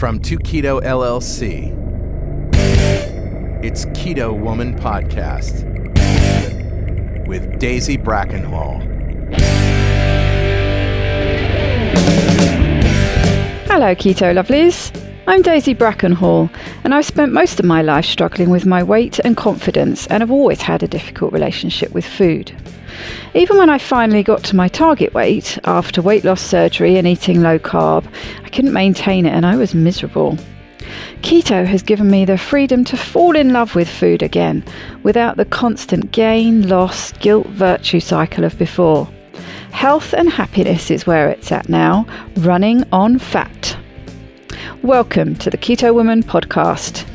From To Keto LLC, it's Keto Woman Podcast with Daisy Brackenhall. Hello, Keto Lovelies. I'm Daisy Brackenhall, and I've spent most of my life struggling with my weight and confidence, and have always had a difficult relationship with food. Even when I finally got to my target weight, after weight loss surgery and eating low carb, I couldn't maintain it and I was miserable. Keto has given me the freedom to fall in love with food again, without the constant gain, loss, guilt, virtue cycle of before. Health and happiness is where it's at now, running on fat. Welcome to the Keto Woman Podcast.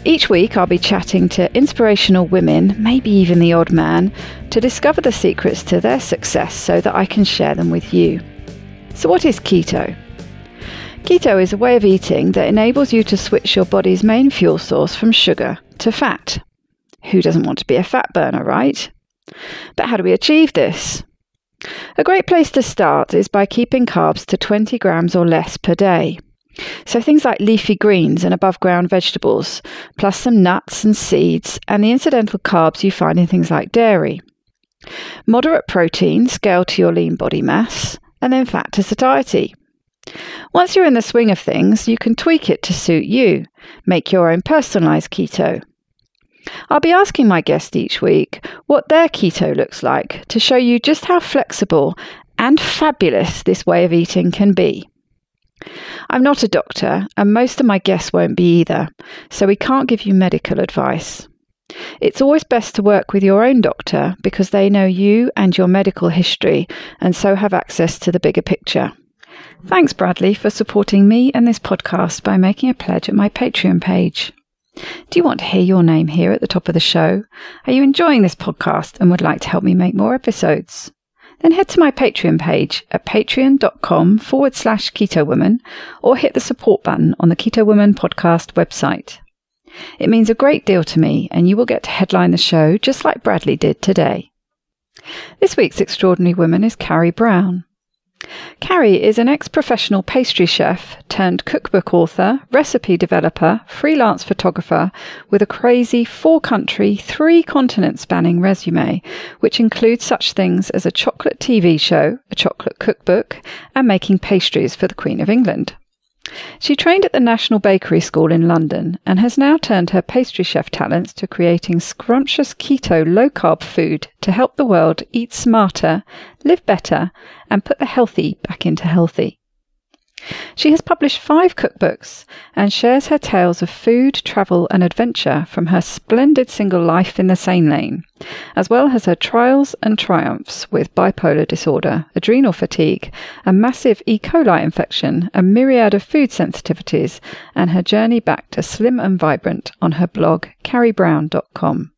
Each week I'll be chatting to inspirational women, maybe even the odd man, to discover the secrets to their success so that I can share them with you. So what is keto? Keto is a way of eating that enables you to switch your body's main fuel source from sugar to fat. Who doesn't want to be a fat burner, right? But how do we achieve this? A great place to start is by keeping carbs to 20 grams or less per day. So things like leafy greens and above ground vegetables, plus some nuts and seeds, and the incidental carbs you find in things like dairy. Moderate protein scaled to your lean body mass, and then fat to satiety. Once you're in the swing of things, you can tweak it to suit you. Make your own personalised keto. I'll be asking my guest each week what their keto looks like to show you just how flexible and fabulous this way of eating can be. I'm not a doctor, and most of my guests won't be either, so we can't give you medical advice. It's always best to work with your own doctor because they know you and your medical history, and so have access to the bigger picture. Thanks, Bradley, for supporting me and this podcast by making a pledge at my Patreon page. Do you want to hear your name here at the top of the show? Are you enjoying this podcast and would like to help me make more episodes? Then head to my Patreon page at patreon.com/KetoWoman or hit the support button on the Keto Woman Podcast website. It means a great deal to me, and you will get to headline the show just like Bradley did today. This week's extraordinary woman is Carrie Brown. Carrie is an ex-professional pastry chef turned cookbook author, recipe developer, freelance photographer with a crazy 4-country, 3-continent spanning resume, which includes such things as a chocolate TV show, a chocolate cookbook, and making pastries for the Queen of England. She trained at the National Bakery School in London and has now turned her pastry chef talents to creating scrumptious keto low-carb food to help the world eat smarter, live better, and put the healthy back into healthy. She has published 5 cookbooks and shares her tales of food, travel, and adventure from her splendid single life in the sane lane, as well as her trials and triumphs with bipolar disorder, adrenal fatigue, a massive E. coli infection, a myriad of food sensitivities, and her journey back to slim and vibrant on her blog, carriebrown.com.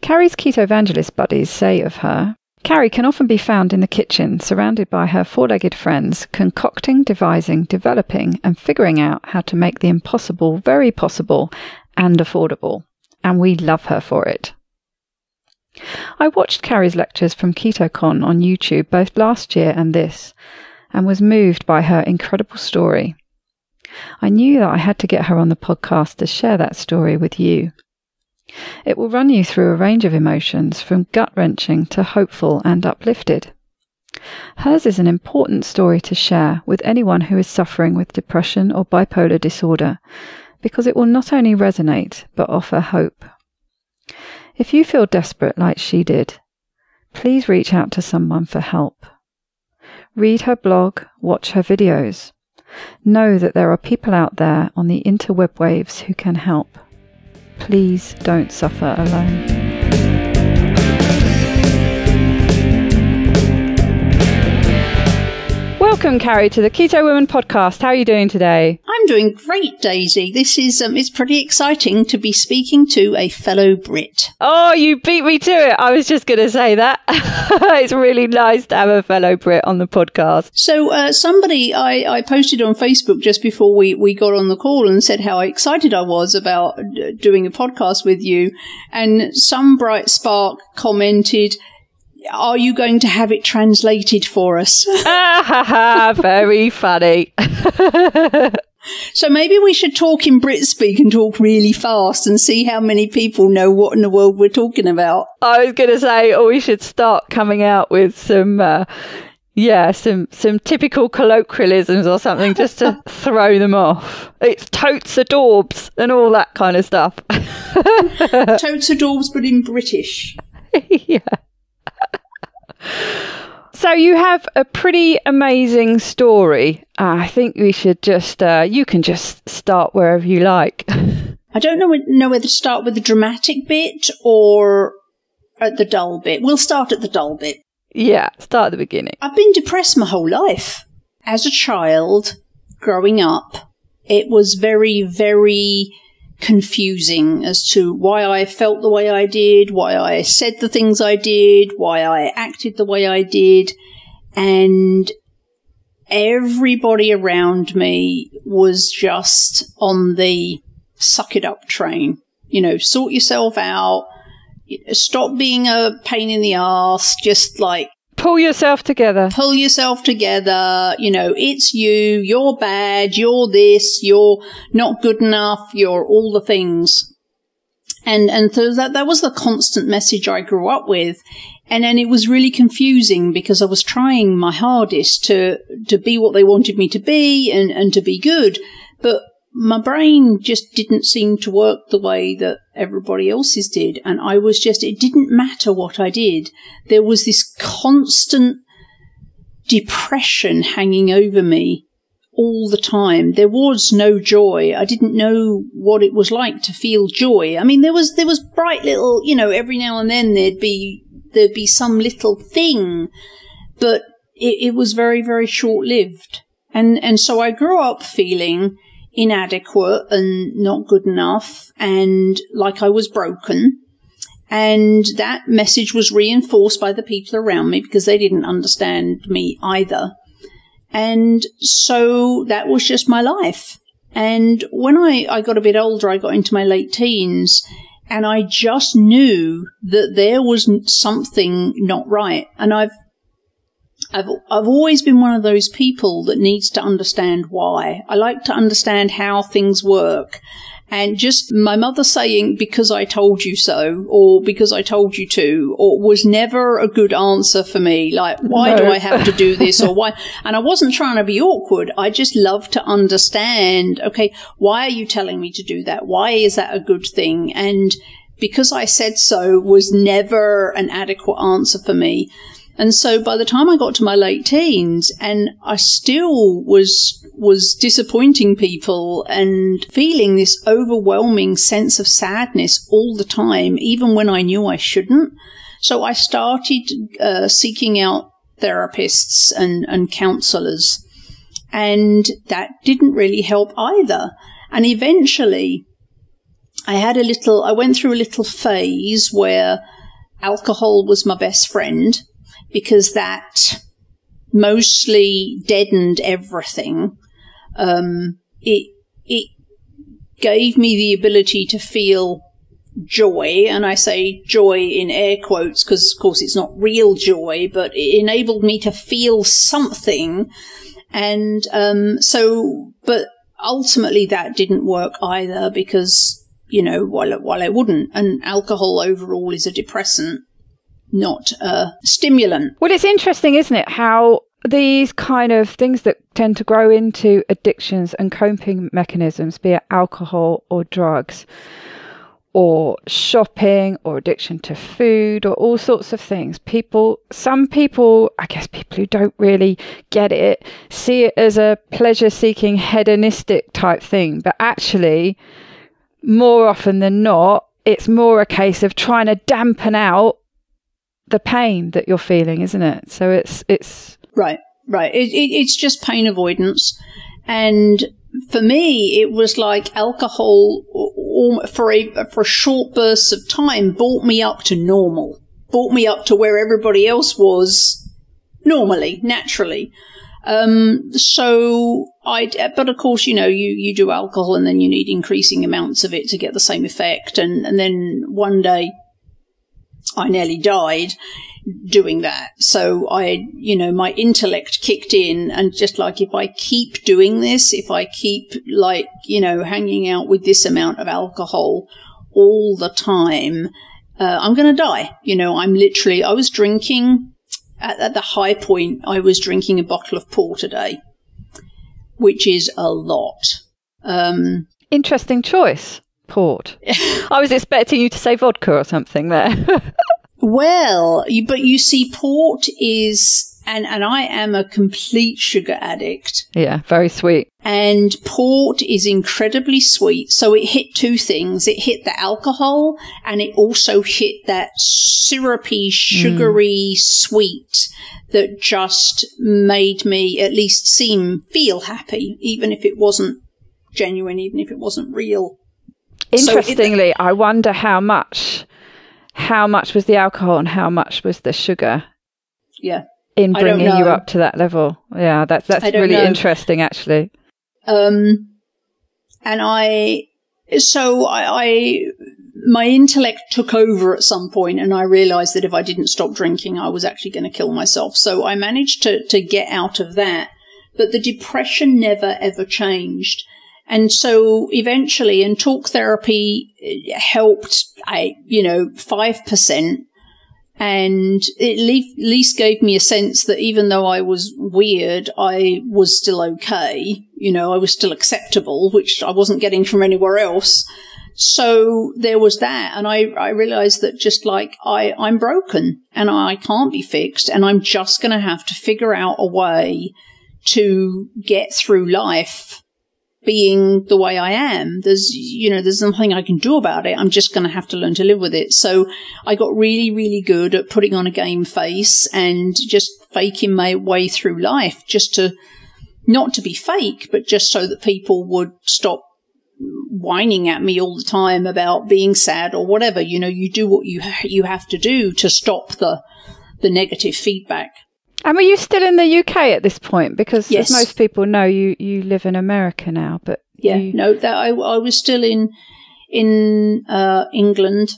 Carrie's keto evangelist buddies say of her, Carrie can often be found in the kitchen, surrounded by her 4-legged friends, concocting, devising, developing, and figuring out how to make the impossible very possible and affordable. And we love her for it. I watched Carrie's lectures from KetoCon on YouTube both last year and this, and was moved by her incredible story. I knew that I had to get her on the podcast to share that story with you. It will run you through a range of emotions, from gut-wrenching to hopeful and uplifted. Hers is an important story to share with anyone who is suffering with depression or bipolar disorder, because it will not only resonate, but offer hope. If you feel desperate like she did, please reach out to someone for help. Read her blog, watch her videos. Know that there are people out there on the interweb waves who can help. Please don't suffer alone. Welcome, Carrie, to the Keto Woman Podcast. How are you doing today? I'm doing great, Daisy. This is it's pretty exciting to be speaking to a fellow Brit. Oh, you beat me to it. I was just going to say that. It's really nice to have a fellow Brit on the podcast. So somebody I posted on Facebook just before we got on the call and said how excited I was about doing a podcast with you. And some bright spark commented, "Are you going to have it translated for us?" Very funny. So maybe we should talk in Brit speak and talk really fast and see how many people know what in the world we're talking about. I was going to say, we should start coming out with some typical colloquialisms or something just to throw them off. It's totes adorbs and all that kind of stuff. Totes adorbs, but in British. Yeah. So you have a pretty amazing story. I think we should just, you can just start wherever you like. I don't know whether to start with the dramatic bit or at the dull bit. We'll start at the dull bit. Yeah, start at the beginning. I've been depressed my whole life. As a child, growing up, it was very, very confusing as to why I felt the way I did, why I said the things I did, why I acted the way I did. And everybody around me was just on the suck it up train. Sort yourself out. Stop being a pain in the arse. Just like pull yourself together. It's you. You're bad. You're this. You're not good enough. You're all the things. And so that was the constant message I grew up with. And then it was really confusing because I was trying my hardest to be what they wanted me to be and to be good. But my brain just didn't seem to work the way that everybody else's did. And it didn't matter what I did. There was this constant depression hanging over me all the time. There was no joy. I didn't know what it was like to feel joy. I mean, there was bright little, every now and then there'd be some little thing, but it was very, very short-lived. And so I grew up feeling inadequate and not good enough and like I was broken. And that message was reinforced by the people around me because they didn't understand me either. And so that was just my life. And when I got a bit older, I got into my late teens, and I just knew that there was something not right. And I've always been one of those people that needs to understand why. I like to understand how things work. And just my mother saying, because I told you so, or because I told you to, or was never a good answer for me. Like, why do I have to do this, or why? And I wasn't trying to be awkward. I just love to understand, okay, why are you telling me to do that? Why is that a good thing? And because I said so was never an adequate answer for me. And so by the time I got to my late teens, and I still was disappointing people and feeling this overwhelming sense of sadness all the time, even when I knew I shouldn't. So I started seeking out therapists and counselors, and that didn't really help either. And eventually I went through a little phase where alcohol was my best friend, because that mostly deadened everything. It gave me the ability to feel joy, and I say joy in air quotes because, of course, it's not real joy, but it enabled me to feel something. And but ultimately that didn't work either because, while it wouldn't, and alcohol overall is a depressant, not a stimulant. Well, it's interesting, isn't it, how these kind of things that tend to grow into addictions and coping mechanisms, be it alcohol or drugs or shopping or addiction to food or all sorts of things. Some people, I guess people who don't really get it, see it as a pleasure-seeking, hedonistic type thing. But actually, more often than not, it's more a case of trying to dampen out the pain that you're feeling, isn't it? So it's right. It's just pain avoidance. And for me, it was like alcohol for a short burst of time brought me up to normal, brought me up to where everybody else was normally, naturally. But of course, you do alcohol and then you need increasing amounts of it to get the same effect. And then one day I nearly died. doing that. So my intellect kicked in, and just like, if I keep doing this, if I keep hanging out with this amount of alcohol all the time, I'm going to die. I was drinking at the high point. I was drinking a bottle of port a day, which is a lot. Interesting choice, port. I was expecting you to say vodka or something there. Well, but you see, port is, and I am a complete sugar addict. Yeah, very sweet. And port is incredibly sweet. So it hit two things. It hit the alcohol, and it also hit that syrupy, sugary sweet that just made me at least feel happy, even if it wasn't genuine, even if it wasn't real. Interestingly, I wonder how much was the alcohol and how much was the sugar? Yeah. In bringing you up to that level. Yeah, that's really interesting, actually. My intellect took over at some point, and I realized that if I didn't stop drinking, I was actually going to kill myself. So I managed to get out of that, but the depression never ever changed. And so eventually, and talk therapy helped, 5%. And it at least gave me a sense that even though I was weird, I was still okay. I was still acceptable, which I wasn't getting from anywhere else. So there was that. And I realized that just like I'm broken and I can't be fixed, and I'm just going to have to figure out a way to get through life being the way I am. There's nothing I can do about it. I'm just going to have to learn to live with it. So I got really, really good at putting on a game face and just faking my way through life, just to, not to be fake, but just so that people would stop whining at me all the time about being sad or whatever. You do what you have to do to stop the negative feedback. And were you still in the UK at this point? Because yes, as most people know, you live in America now. But I was still in England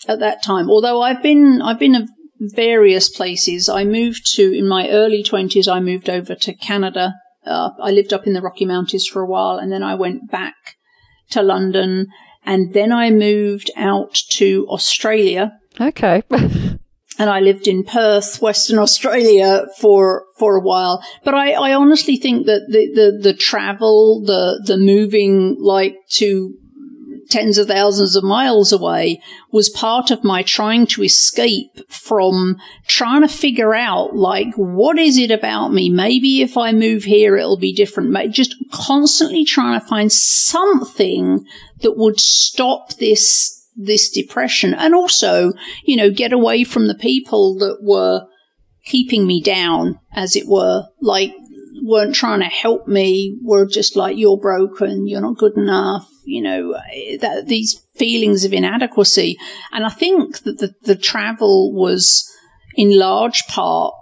at that time. Although I've been at various places. I moved in my early 20s. I moved over to Canada. I lived up in the Rocky Mountains for a while, and then I went back to London, and then I moved out to Australia. Okay. And I lived in Perth, Western Australia for a while. But I honestly think that the travel, the moving to tens of thousands of miles away was part of my trying to escape from trying to figure out, what is it about me? Maybe if I move here, it'll be different. Just constantly trying to find something that would stop this depression, and also, get away from the people that were keeping me down, as it were, weren't trying to help me, were just you're broken, you're not good enough, these feelings of inadequacy. And I think that the travel was in large part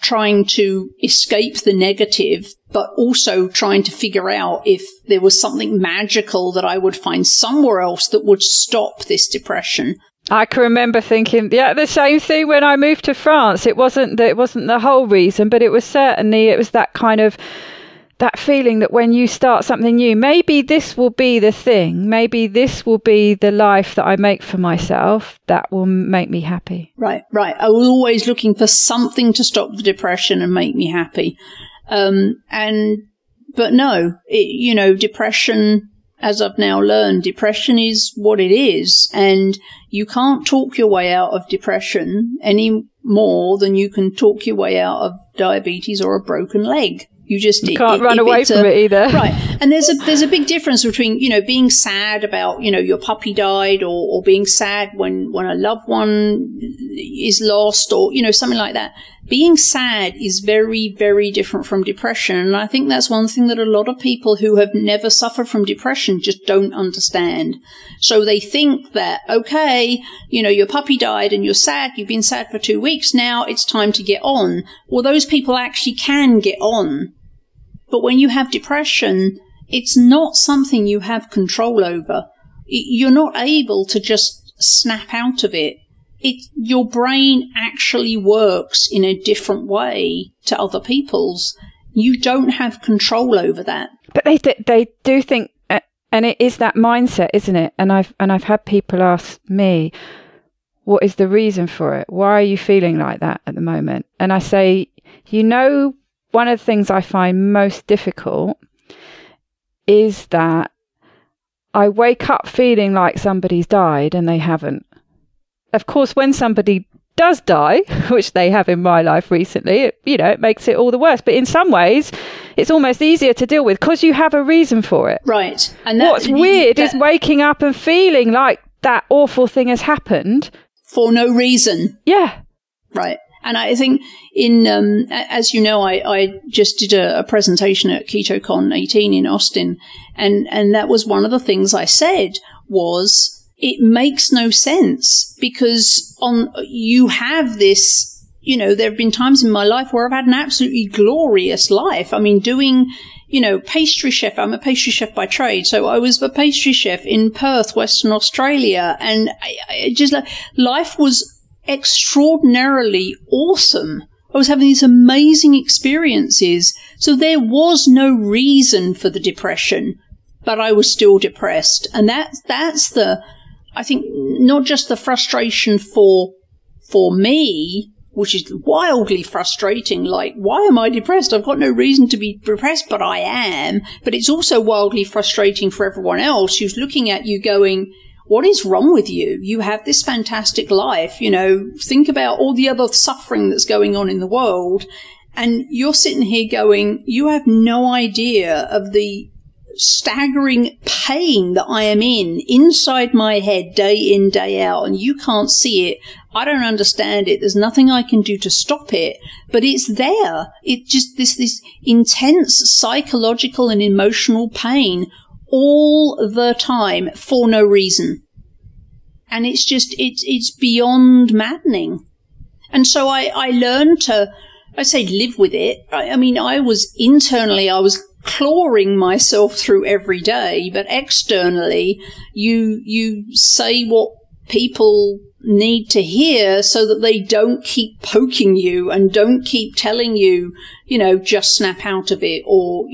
trying to escape the negative, but also trying to figure out if there was something magical that I would find somewhere else that would stop this depression. I can remember thinking, the same thing when I moved to France. It wasn't the whole reason, but it was that kind of, that feeling that when you start something new, maybe this will be the thing. Maybe this will be the life that I make for myself that will make me happy. Right. I was always looking for something to stop the depression and make me happy. But no, depression, as I've now learned, depression is what it is. And you can't talk your way out of depression any more than you can talk your way out of diabetes or a broken leg. You can't run away from it either. Right. And there's a big difference between, being sad about, your puppy died, or being sad when a loved one is lost, or, something like that. Being sad is very, very different from depression. And I think that's one thing that a lot of people who have never suffered from depression just don't understand. So they think that, okay, your puppy died and you're sad. You've been sad for 2 weeks. Now it's time to get on. Well, those people actually can get on. But when you have depression, it's not something you have control over. You're not able to just snap out of it. your brain actually works in a different way to other people's. You don't have control over that. But they do think, and it is that mindset, isn't it? And I've had people ask me, what is the reason for it? Why are you feeling like that at the moment? And I say, one of the things I find most difficult is that I wake up feeling like somebody's died and they haven't. Of course, when somebody does die, which they have in my life recently, it makes it all the worse. But in some ways, it's almost easier to deal with because you have a reason for it. Right. And what's weird is waking up and feeling like that awful thing has happened. For no reason. Yeah. Right. And I think as you know, I just did a presentation at KetoCon 18 in Austin. And that was one of the things I said was, it makes no sense because you have this, there have been times in my life where I've had an absolutely glorious life. I mean, doing, pastry chef. I'm a pastry chef by trade. So I was a pastry chef in Perth, Western Australia. And I just life was extraordinarily awesome. I was having these amazing experiences. So there was no reason for the depression, but I was still depressed. And that's I think not just the frustration for me, which is wildly frustrating. Like, why am I depressed? I've got no reason to be depressed, but I am. But it's also wildly frustrating for everyone else who's looking at you going, what is wrong with you? You have this fantastic life. Think about all the other suffering that's going on in the world. And you're sitting here going, you have no idea of the staggering pain that I am in inside my head day in, day out, and you can't see it. I don't understand it. There's nothing I can do to stop it, but it's there. It's just this intense psychological and emotional pain all the time for no reason. And it's just, it's beyond maddening. And so I learned to, I say live with it. I mean, I was clawing myself through every day, but externally you say what people need to hear so that they don't keep poking you and don't keep telling you, just snap out of it, or,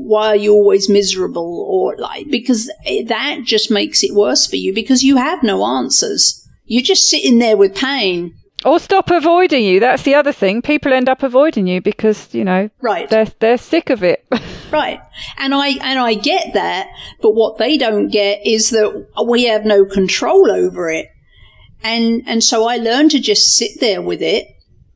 why are you always miserable, or because that just makes it worse for you because you have no answers. You're just sitting there with pain. Or stop avoiding you. That's the other thing. People end up avoiding you because, right. they're sick of it. Right. And I get that, but what they don't get is that we have no control over it. And so I learned to just sit there with it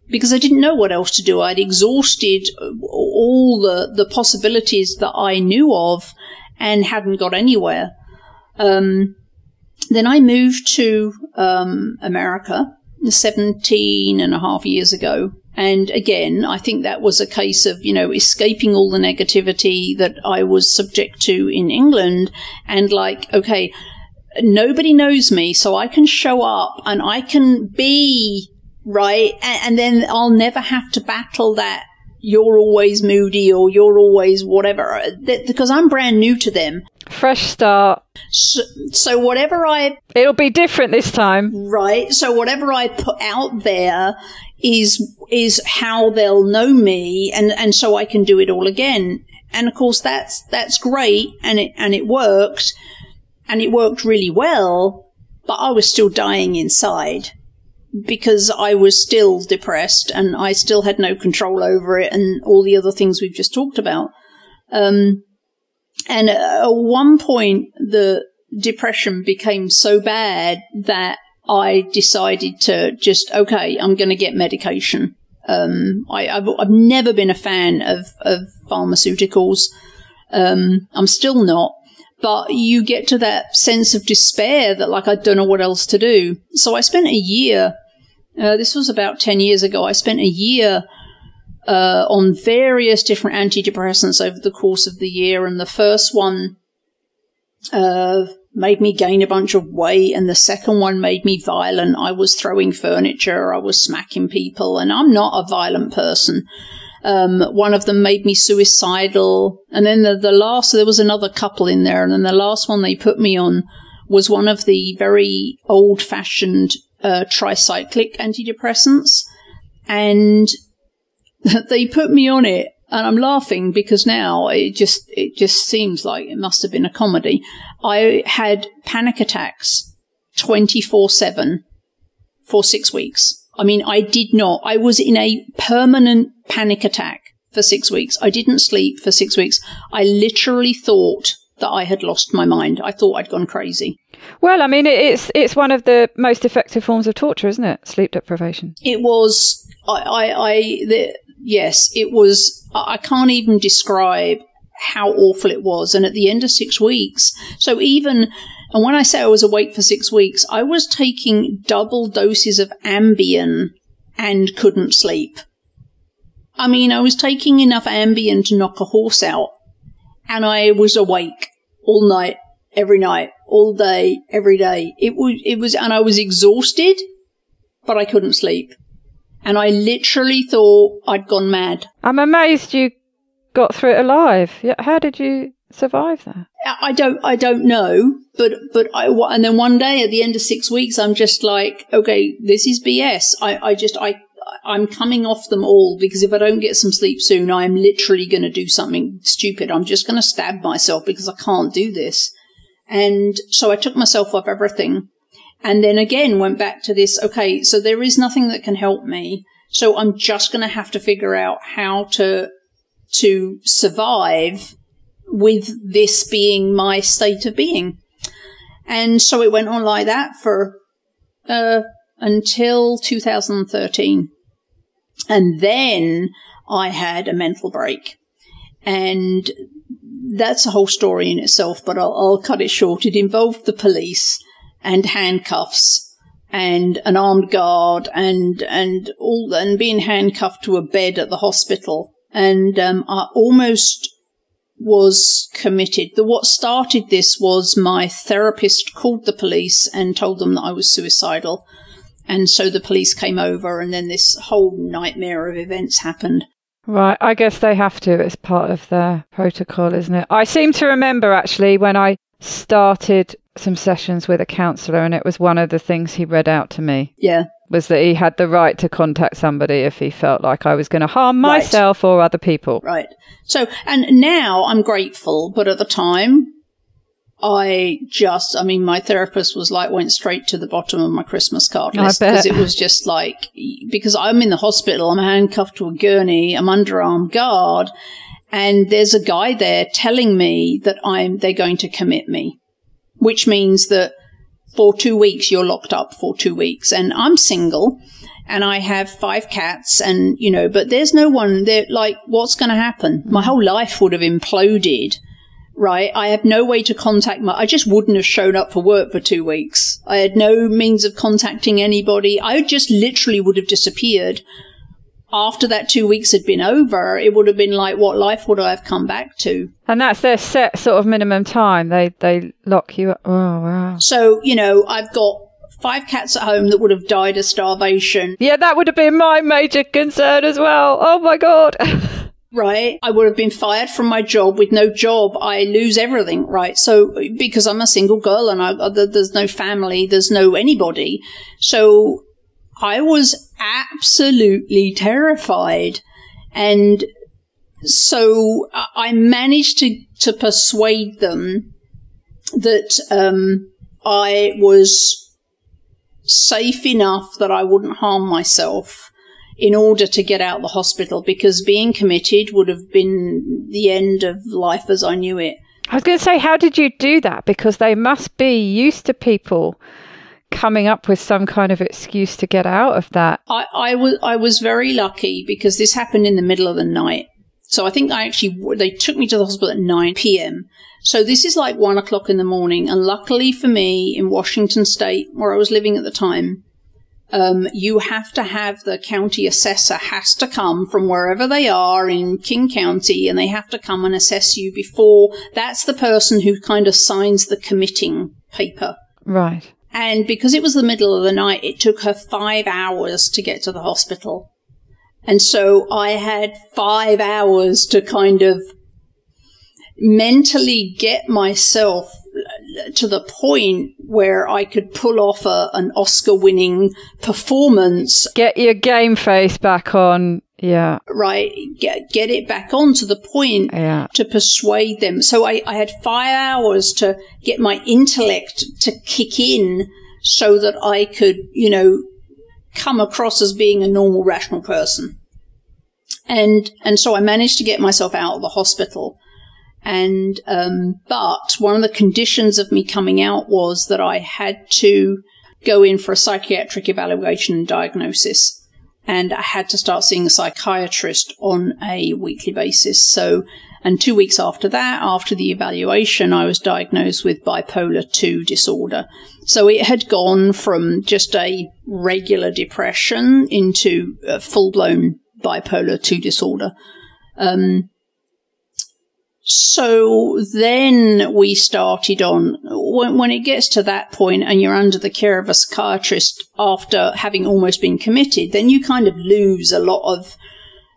because I didn't know what else to do. I'd exhausted all the possibilities that I knew of and hadn't got anywhere. Then I moved to America 17 and a half years ago. And again, I think that was a case of, escaping all the negativity that I was subject to in England and okay, nobody knows me, so I can show up and I can be right. And then I'll never have to battle that you're always moody or you're always whatever, because I'm brand new to them. Fresh start. So whatever it'll be different this time. Right. So whatever I put out there is how they'll know me, and so I can do it all again. And of course that's great, and it worked, and it worked really well, but I was still dying inside because I was still depressed and I still had no control over it and all the other things we've just talked about. And at one point the depression became so bad that I decided to just, okay, I'm going to get medication. I've never been a fan of pharmaceuticals. I'm still not. But you get to that sense of despair that, I don't know what else to do. So I spent a year, this was about 10 years ago, I spent a year on various different antidepressants over the course of the year. And the first one made me gain a bunch of weight, and the second one made me violent. I was throwing furniture, I was smacking people, and I'm not a violent person. One of them made me suicidal, and then the last, there was another couple in there, and then the last one they put me on was one of the very old-fashioned tricyclic antidepressants, and they put me on it. And I'm laughing because now it just seems like it must have been a comedy. I had panic attacks 24/7 for 6 weeks. I mean, I was in a permanent panic attack for 6 weeks. I didn't sleep for 6 weeks. I literally thought that I had lost my mind. I thought I'd gone crazy. Well, I mean, it's one of the most effective forms of torture, isn't it? Sleep deprivation. It was, yes, it was, I can't even describe how awful it was. And at the end of 6 weeks, and when I say I was awake for 6 weeks, I was taking double doses of Ambien and couldn't sleep. I mean, I was taking enough Ambien to knock a horse out, and I was awake all night, every night, all day, every day. It was, and I was exhausted, but I couldn't sleep. And I literally thought I'd gone mad. I'm amazed you got through it alive. How did you survive that? I don't know, and then one day at the end of 6 weeks, I'm just like, okay, this is BS. I'm coming off them all, because if I don't get some sleep soon, I'm literally going to do something stupid. I'm just going to stab myself because I can't do this. And so I took myself off everything. And then again went back to this, okay, so there is nothing that can help me. So I'm just going to have to figure out how to survive with this being my state of being. And so it went on like that for until 2013. And then I had a mental break. And that's a whole story in itself, but I'll cut it short. It involved the police and handcuffs and an armed guard and being handcuffed to a bed at the hospital. And I almost was committed. What started this was my therapist called the police and told them that I was suicidal. And so the police came over, and then this whole nightmare of events happened. Right, I guess they have to. It's part of their protocol, isn't it? I seem to remember, actually, when I started some sessions with a counsellor, and it was one of the things he read out to me. Yeah. Was that he had the right to contact somebody if he felt like I was going to harm myself or other people. Right. So, and now I'm grateful, but at the time, my therapist was like, went straight to the bottom of my Christmas card list, because it was just like, because I'm in the hospital, I'm handcuffed to a gurney, I'm under armed guard, and there's a guy there telling me that they're going to commit me, which means that for 2 weeks, you're locked up for 2 weeks. And I'm single, and I have 5 cats, and, but there's no one there, like, what's going to happen? My whole life would have imploded, right? I have no way to contact I just wouldn't have shown up for work for 2 weeks. I had no means of contacting anybody. I just literally would have disappeared. After that 2 weeks had been over, it would have been like, what life would I have come back to? And that's their set sort of minimum time. They lock you up. Oh, wow. So, I've got 5 cats at home that would have died of starvation. Yeah, that would have been my major concern as well. Oh, my God. Right. I would have been fired from my job. With no job, I lose everything, right? So, because I'm a single girl and there's no family, there's no anybody. So I was absolutely terrified. And so I managed to persuade them that I was safe enough that I wouldn't harm myself in order to get out of the hospital, because being committed would have been the end of life as I knew it. I was going to say, how did you do that? Because they must be used to people coming up with some kind of excuse to get out of that. I was very lucky, because this happened in the middle of the night. So I think they took me to the hospital at 9 p.m. So this is like 1 o'clock in the morning. And luckily for me, in Washington State, where I was living at the time, you have to have the county assessor has to come from wherever they are in King County, and they have to come and assess you before. That's the person who kind of signs the committing paper. Right. And because it was the middle of the night, it took her 5 hours to get to the hospital. And so I had 5 hours to kind of mentally get myself to the point where I could pull off an Oscar-winning performance. Get your game face back on. Yeah. Right. Get it back on to the point to persuade them. So I had 5 hours to get my intellect to kick in so that I could, come across as being a normal, rational person. And so I managed to get myself out of the hospital. And, but one of the conditions of me coming out was that I had to go in for a psychiatric evaluation and diagnosis. And I had to start seeing a psychiatrist on a weekly basis. So, and 2 weeks after that, after the evaluation, I was diagnosed with bipolar 2 disorder. So it had gone from just a regular depression into a full-blown bipolar 2 disorder. So then we started on, when it gets to that point and you're under the care of a psychiatrist after having almost been committed, then you kind of lose a lot of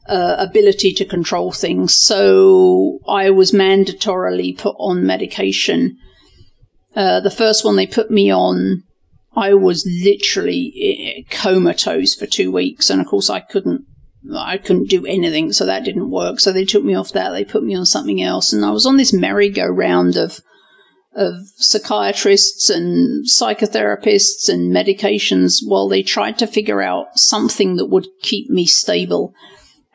ability to control things. So I was mandatorily put on medication. The first one they put me on, I was literally comatose for 2 weeks. And of course I couldn't do anything, so that didn't work. So they took me off that. They put me on something else. And I was on this merry-go-round of psychiatrists and psychotherapists and medications while they tried to figure out something that would keep me stable.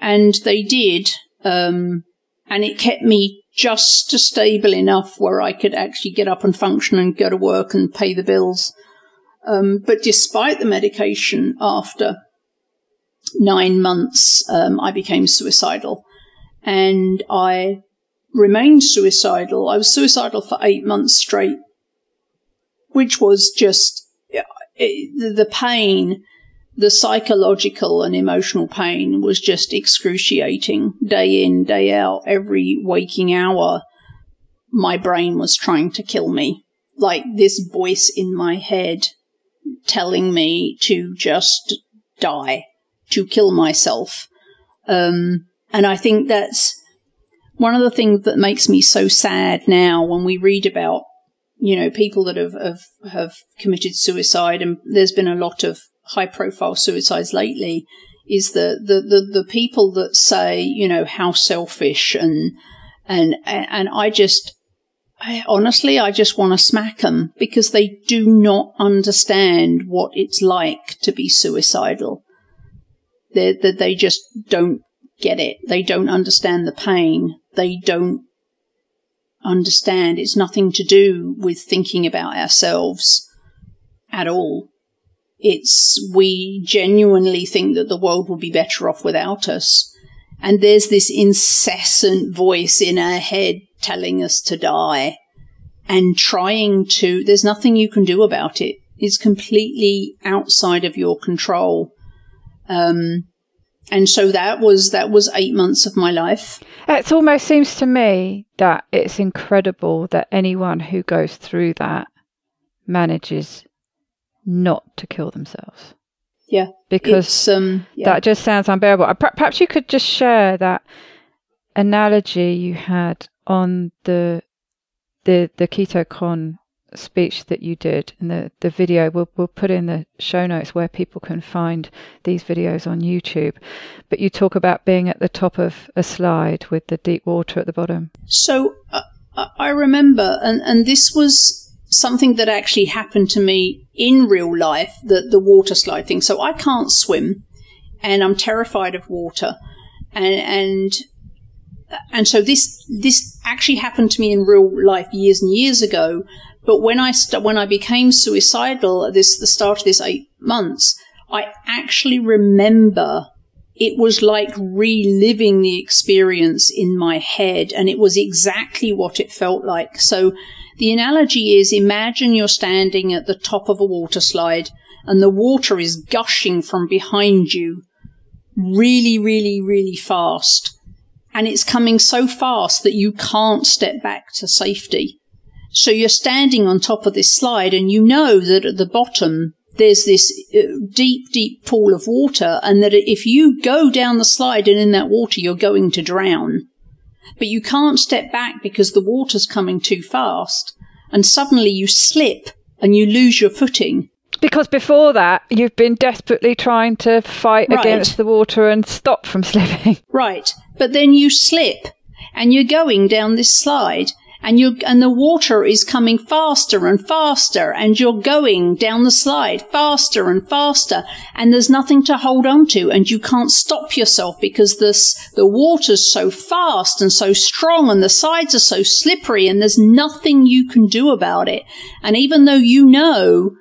And they did. And it kept me just stable enough where I could actually get up and function and go to work and pay the bills. But despite the medication, after 9 months, I became suicidal, and I remained suicidal. I was suicidal for 8 months straight, which was just the pain, the psychological and emotional pain was just excruciating. Day in, day out, every waking hour, my brain was trying to kill me. Like this voice in my head telling me to just die, to kill myself. And I think that's one of the things that makes me so sad now when we read about, people that have committed suicide, and there's been a lot of high-profile suicides lately, is the people that say, how selfish, and honestly, I just want to smack them because they do not understand what it's like to be suicidal. They just don't get it. They don't understand the pain. They don't understand it's nothing to do with thinking about ourselves at all. We genuinely think that the world would be better off without us. And there's this incessant voice in our head telling us to die and there's nothing you can do about it. It's completely outside of your control. And so that was 8 months of my life. It almost seems to me that it's incredible that anyone who goes through that manages not to kill themselves. Yeah. Because that just sounds unbearable. Perhaps you could just share that analogy you had on the KetoCon speech that you did, and the video we'll put in the show notes where people can find these videos on YouTube. But you talk about being at the top of a slide with the deep water at the bottom. So I remember, and this was something that actually happened to me in real life, the water slide thing. So I can't swim, and I'm terrified of water, and so this actually happened to me in real life years and years ago. But when I became suicidal at the start of this 8 months, I actually remember it was like reliving the experience in my head, and it was exactly what it felt like. So the analogy is, imagine you're standing at the top of a water slide and the water is gushing from behind you really, really, really fast. And it's coming so fast that you can't step back to safety. So you're standing on top of this slide, and you know that at the bottom there's this deep, deep pool of water, and that if you go down the slide and in that water, you're going to drown. But you can't step back because the water's coming too fast. and suddenly you slip and you lose your footing. Because before that, you've been desperately trying to fight against the water and stop from slipping. Right. But then you slip and you're going down this slide and the water is coming faster and faster and you're going down the slide faster and faster and there's nothing to hold on to and you can't stop yourself because the water's so fast and so strong and the sides are so slippery and there's nothing you can do about it. And even though you know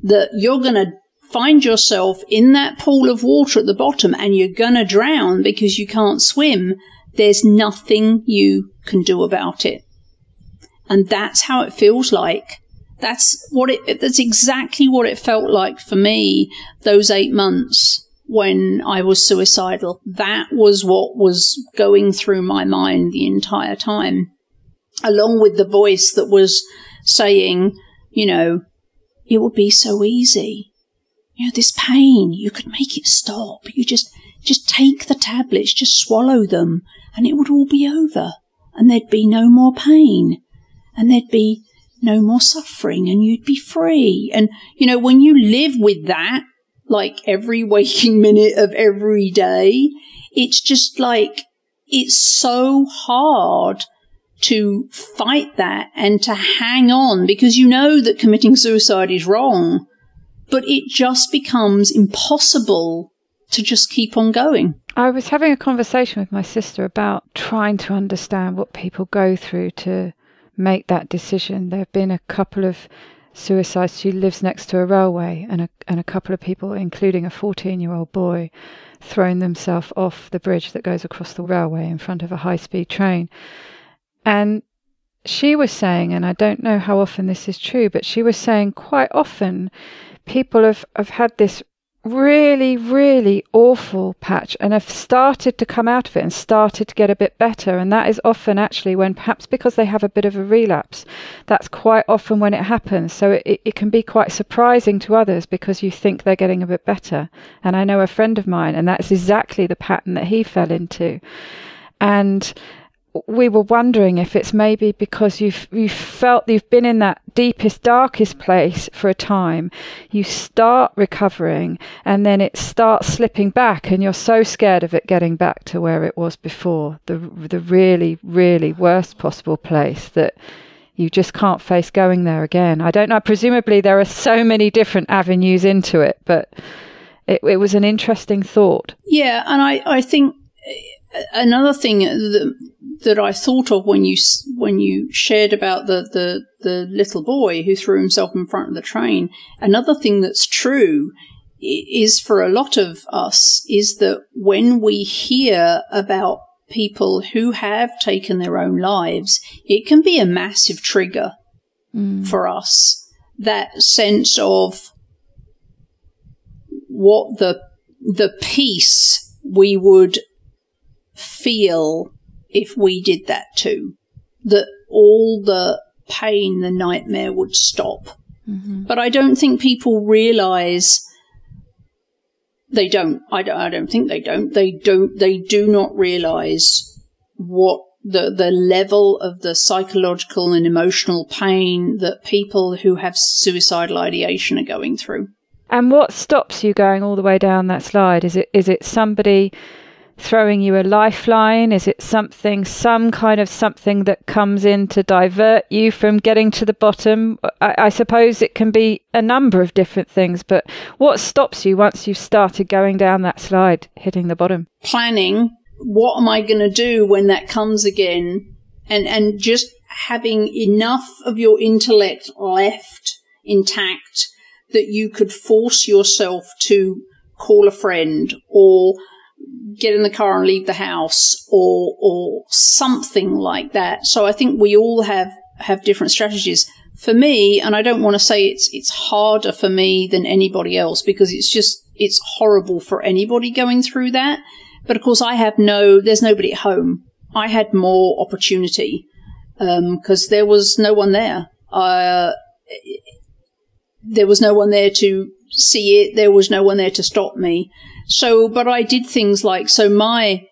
that you're going to find yourself in that pool of water at the bottom and you're going to drown because you can't swim, there's nothing you can do about it. And that's how it feels like. That's exactly what it felt like for me those 8 months when I was suicidal. That was what was going through my mind the entire time, along with the voice that was saying, it would be so easy. This pain, you could make it stop. You just take the tablets, just swallow them, and it would all be over. And there'd be no more pain. And there'd be no more suffering, and you'd be free. And, when you live with that, like every waking minute of every day, it's just like, it's so hard to fight that and to hang on because you know that committing suicide is wrong, but it just becomes impossible to just keep on going. I was having a conversation with my sister about trying to understand what people go through to make that decision. There have been a couple of suicides. She lives next to a railway, and a couple of people, including a 14-year-old boy, thrown themselves off the bridge that goes across the railway in front of a high-speed train. And she was saying, and I don't know how often this is true, but she was saying quite often people have had this really, really awful patch and have started to come out of it and started to get a bit better. And that is often actually when, perhaps because they have a bit of a relapse, that's quite often when it happens. So it can be quite surprising to others because you think they're getting a bit better. And I know a friend of mine, and that's exactly the pattern that he fell into. And we were wondering if it's maybe because you've felt you've been in that deepest, darkest place for a time. You start recovering and then it starts slipping back and you're so scared of it getting back to where it was before, the really, really worst possible place, that you just can't face going there again. I don't know. Presumably there are so many different avenues into it, but it was an interesting thought. Yeah, and I think another thing that I thought of when you shared about the little boy who threw himself in front of the train, another thing that's true is for a lot of us is that when we hear about people who have taken their own lives, it can be a massive trigger for us. That sense of what the peace we would feel if we did that too, that all the pain, the nightmare would stop. Mm-hmm. But I don't think people realize they don't. I don't think they don't. They do not realize what the level of the psychological and emotional pain that people who have suicidal ideation are going through. And what stops you going all the way down that slide? Is it somebody throwing you a lifeline? Is it some kind of something that comes in to divert you from getting to the bottom? I suppose it can be a number of different things, but what stops you once you've started going down that slide, hitting the bottom? Planning. What am I going to do when that comes again? And just having enough of your intellect left intact that you could force yourself to call a friend or get in the car and leave the house or something like that. So I think we all have different strategies. For me, and I don't want to say it's harder for me than anybody else because it's horrible for anybody going through that. But of course there's nobody at home. I had more opportunity because there was no one there. There was no one there to see it. There was no one there to stop me. So, but I did things like, so my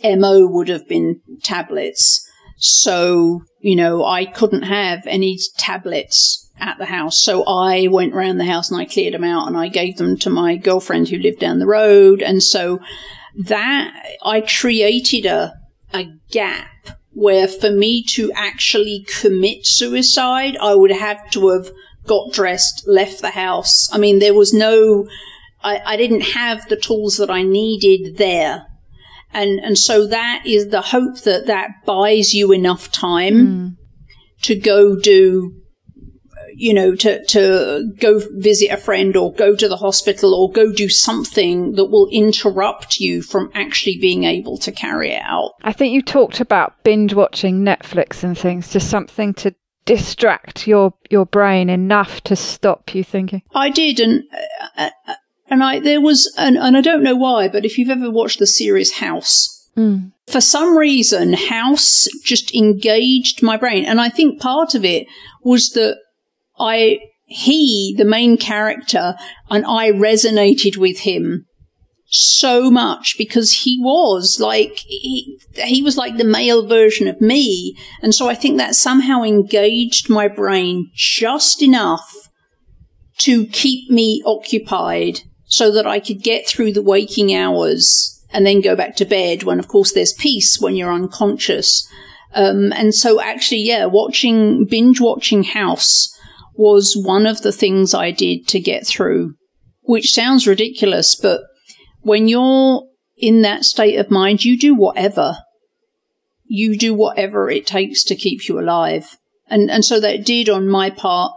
MO would have been tablets. So, I couldn't have any tablets at the house. So I went around the house and I cleared them out and I gave them to my girlfriend who lived down the road. And so that I created a gap where for me to actually commit suicide, I would have to have got dressed, left the house. I mean, there was I didn't have the tools that I needed there. And so that is the hope that buys you enough time to go do, to go visit a friend or go to the hospital or go do something that will interrupt you from actually being able to carry it out. I think you talked about binge watching Netflix and things, just something to distract your brain enough to stop you thinking. I did, and there was, and I don't know why, but if you've ever watched the series House, for some reason, House just engaged my brain. And I think part of it was that the main character, and I resonated with him so much because he was like the male version of me. And so I think that somehow engaged my brain just enough to keep me occupied so that I could get through the waking hours and then go back to bed when, of course, there's peace when you're unconscious. And so actually, binge watching House was one of the things I did to get through, which sounds ridiculous, but when you're in that state of mind, you do whatever. You do whatever it takes to keep you alive. And so that did, on my part,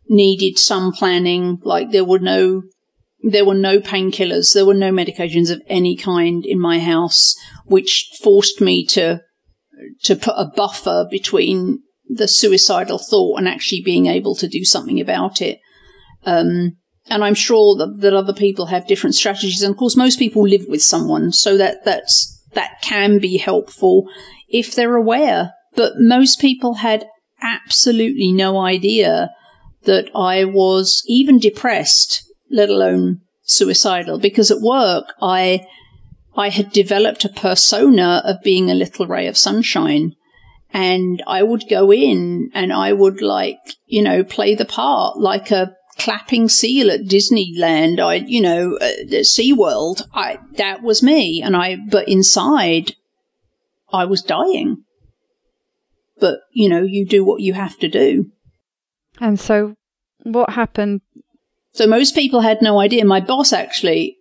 needed some planning. Like there were no painkillers. There were no medications of any kind in my house, which forced me to put a buffer between the suicidal thought and actually being able to do something about it. And I'm sure that other people have different strategies. And of course, most people live with someone, so that can be helpful if they're aware. But most people had absolutely no idea that I was even depressed, let alone suicidal, because at work I had developed a persona of being a little ray of sunshine, and I would go in and I would play the part like a clapping seal at Disneyland, SeaWorld. That was me, but inside I was dying. But you do what you have to do. And so what happened? So most people had no idea. My boss, actually,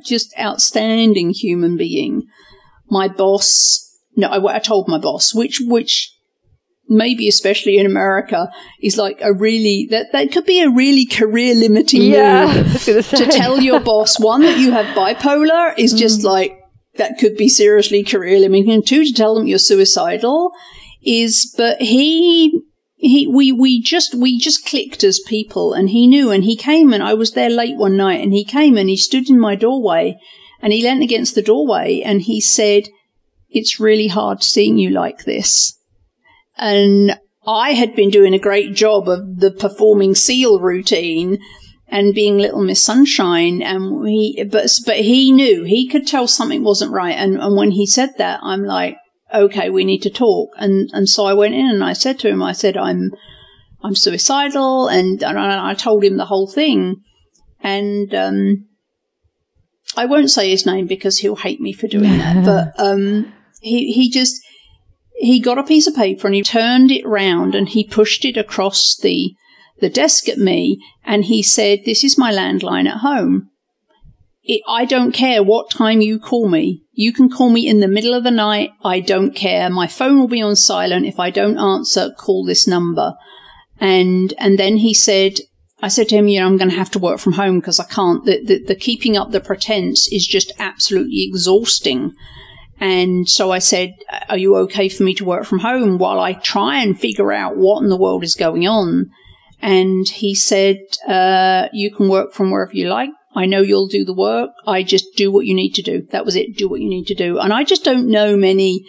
just outstanding human being. My boss, I told my boss, which maybe especially in America is like that could be a really career limiting move. I was gonna say. To tell your boss, one, that you have bipolar is just like, that could be seriously career limiting. And two, to tell them you're suicidal but we just clicked as people, and he knew, and he came, and I was there late one night, and he came and he stood in my doorway and he leant against the doorway and he said, "It's really hard seeing you like this." And I had been doing a great job of the performing seal routine and being Little Miss Sunshine, and but he knew, he could tell something wasn't right. And when he said that, I'm like, okay, we need to talk. And so I went in and I said to him, I'm suicidal, and I told him the whole thing. And I won't say his name because he'll hate me for doing that. But he got a piece of paper and he turned it round and he pushed it across the desk at me, and he said, "This is my landline at home. I don't care what time you call me. You can call me in the middle of the night. I don't care. My phone will be on silent. If I don't answer, call this number." And then I said to him, I'm going to have to work from home because I can't. The keeping up the pretense is just absolutely exhausting. And so I said, "Are you okay for me to work from home while I try and figure out what in the world is going on?" And he said, "You can work from wherever you like. I know you'll do the work. I just do what you need to do." That was it. Do what you need to do. And I just don't know many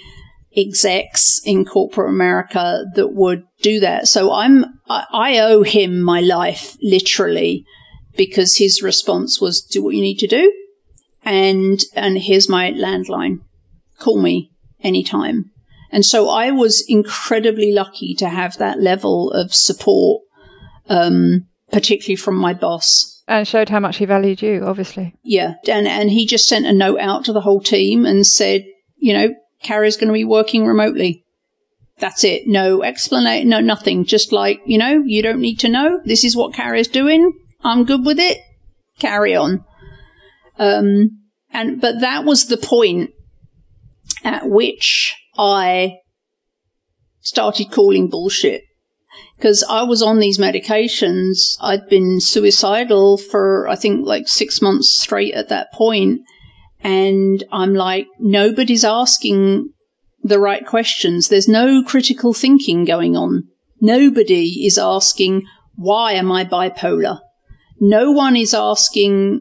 execs in corporate America that would do that. So I owe him my life, literally, because his response was, "Do what you need to do. And here's my landline. Call me anytime." And so I was incredibly lucky to have that level of support, particularly from my boss. And showed how much he valued you, obviously. Yeah. And he just sent a note out to the whole team and said, Carrie's going to be working remotely. That's it. No explanation, no nothing. Just like, you don't need to know. This is what Carrie's doing. I'm good with it. Carry on. But that was the point at which I started calling bullshit. Because I was on these medications. I'd been suicidal for, I think, like 6 months straight at that point. And I'm like, nobody's asking the right questions. There's no critical thinking going on. Nobody is asking, why am I bipolar? No one is asking,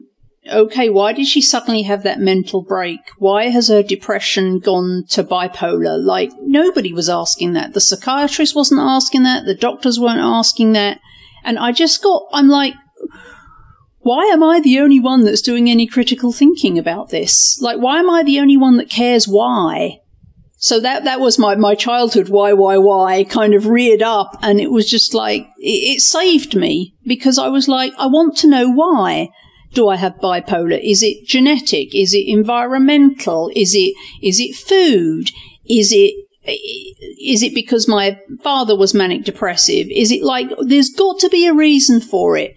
okay, why did she suddenly have that mental break? Why has her depression gone to bipolar? Like, nobody was asking that. The psychiatrist wasn't asking that. The doctors weren't asking that. And I'm like, why am I the only one that's doing any critical thinking about this? Like, why am I the only one that cares why? So that was my childhood why kind of reared up, and it was just like, it saved me, because I was like, I want to know why. Do I have bipolar? Is it genetic? Is it environmental? Is it food? Is it because my father was manic depressive? Is it like, there's got to be a reason for it.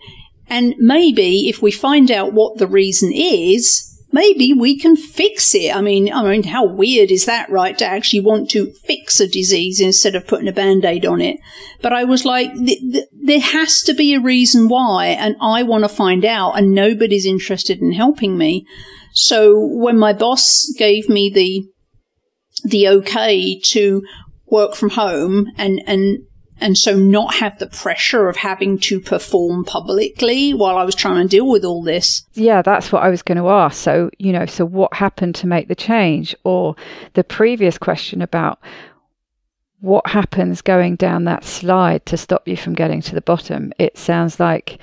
And maybe if we find out what the reason is, maybe we can fix it. I mean, how weird is that, right? To actually want to fix a disease instead of putting a Band-Aid on it. But I was like, there has to be a reason why, and I want to find out, and nobody's interested in helping me. So when my boss gave me the okay to work from home and so not have the pressure of having to perform publicly while I was trying to deal with all this. Yeah, that's what I was going to ask. So, so what happened to make the change? Or the previous question about what happens going down that slide to stop you from getting to the bottom? It sounds like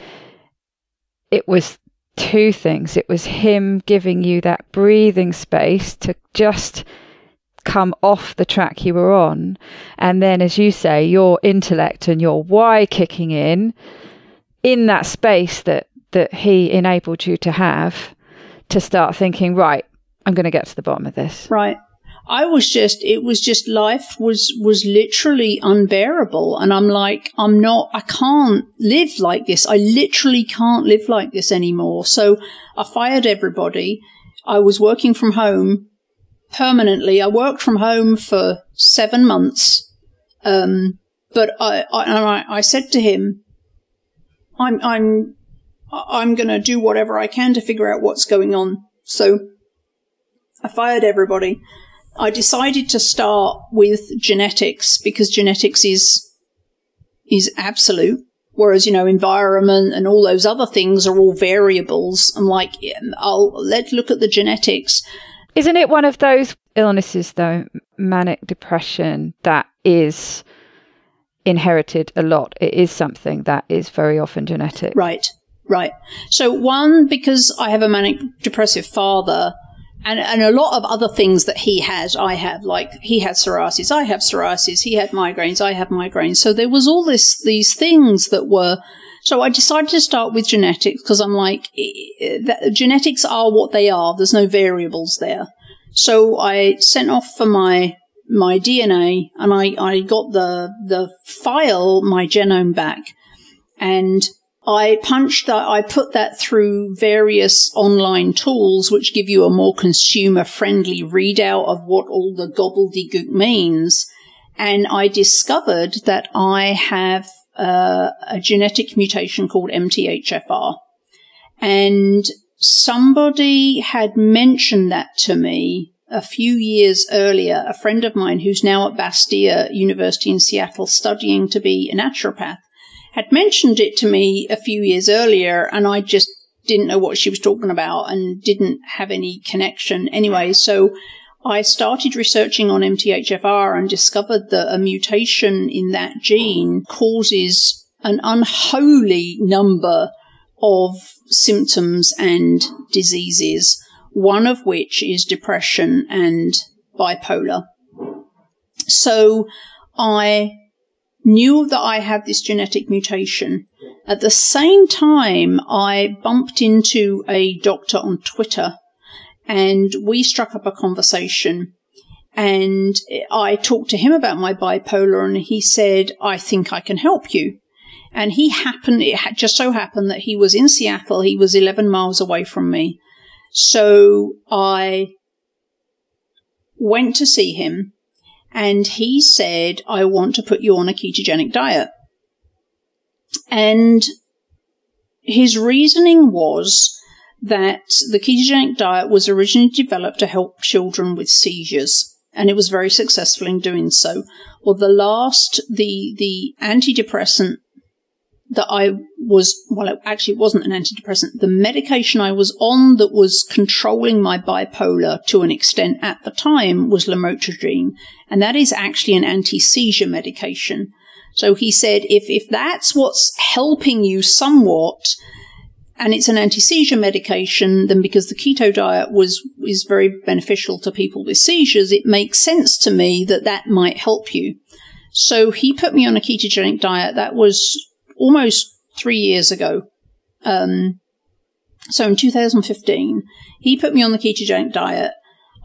it was two things. It was him giving you that breathing space to just come off the track you were on, and then, as you say, your intellect and your why kicking in that space that he enabled you to have, to start thinking, right, I'm going to get to the bottom of this. Right. It was just life was literally unbearable, and I'm like, I can't live like this. I literally can't live like this anymore. So I fired everybody. I was working from home permanently. I worked from home for 7 months. But I said to him, I'm going to do whatever I can to figure out what's going on. So I fired everybody. I decided to start with genetics, because genetics is absolute. Whereas, environment and all those other things are all variables. I'm like, let's look at the genetics. Isn't it one of those illnesses, though, manic depression, that is inherited a lot? It is something that is very often genetic. Right. So one, because I have a manic depressive father, and a lot of other things that he has, I have. Like, he had psoriasis, I have psoriasis, he had migraines, I have migraines. So there was all these things that were... So I decided to start with genetics, because I'm like, genetics are what they are. There's no variables there. So I sent off for my DNA, and I got the file, my genome back, and I put that through various online tools which give you a more consumer-friendly readout of what all the gobbledygook means. And I discovered that I have a genetic mutation called MTHFR. And somebody had mentioned that to me a few years earlier. A friend of mine who's now at Bastyr University in Seattle studying to be a naturopath had mentioned it to me a few years earlier, and I just didn't know what she was talking about and didn't have any connection anyway. So I started researching on MTHFR and discovered that a mutation in that gene causes an unholy number of symptoms and diseases, one of which is depression and bipolar. So I knew that I had this genetic mutation. At the same time, I bumped into a doctor on Twitter, and we struck up a conversation. And I talked to him about my bipolar, and he said, I think I can help you. And it just so happened that he was in Seattle. He was 11 miles away from me. So I went to see him, and he said, I want to put you on a ketogenic diet. And his reasoning was that the ketogenic diet was originally developed to help children with seizures, and it was very successful in doing so. Well, the antidepressant that it wasn't an antidepressant. The medication I was on that was controlling my bipolar to an extent at the time was lamotrigine, and that is actually an anti-seizure medication. So he said, if that's what's helping you somewhat, and it's an anti-seizure medication, then because the keto diet is very beneficial to people with seizures, it makes sense to me that might help you. So he put me on a ketogenic diet. That was almost 3 years ago. So in 2015, he put me on the ketogenic diet.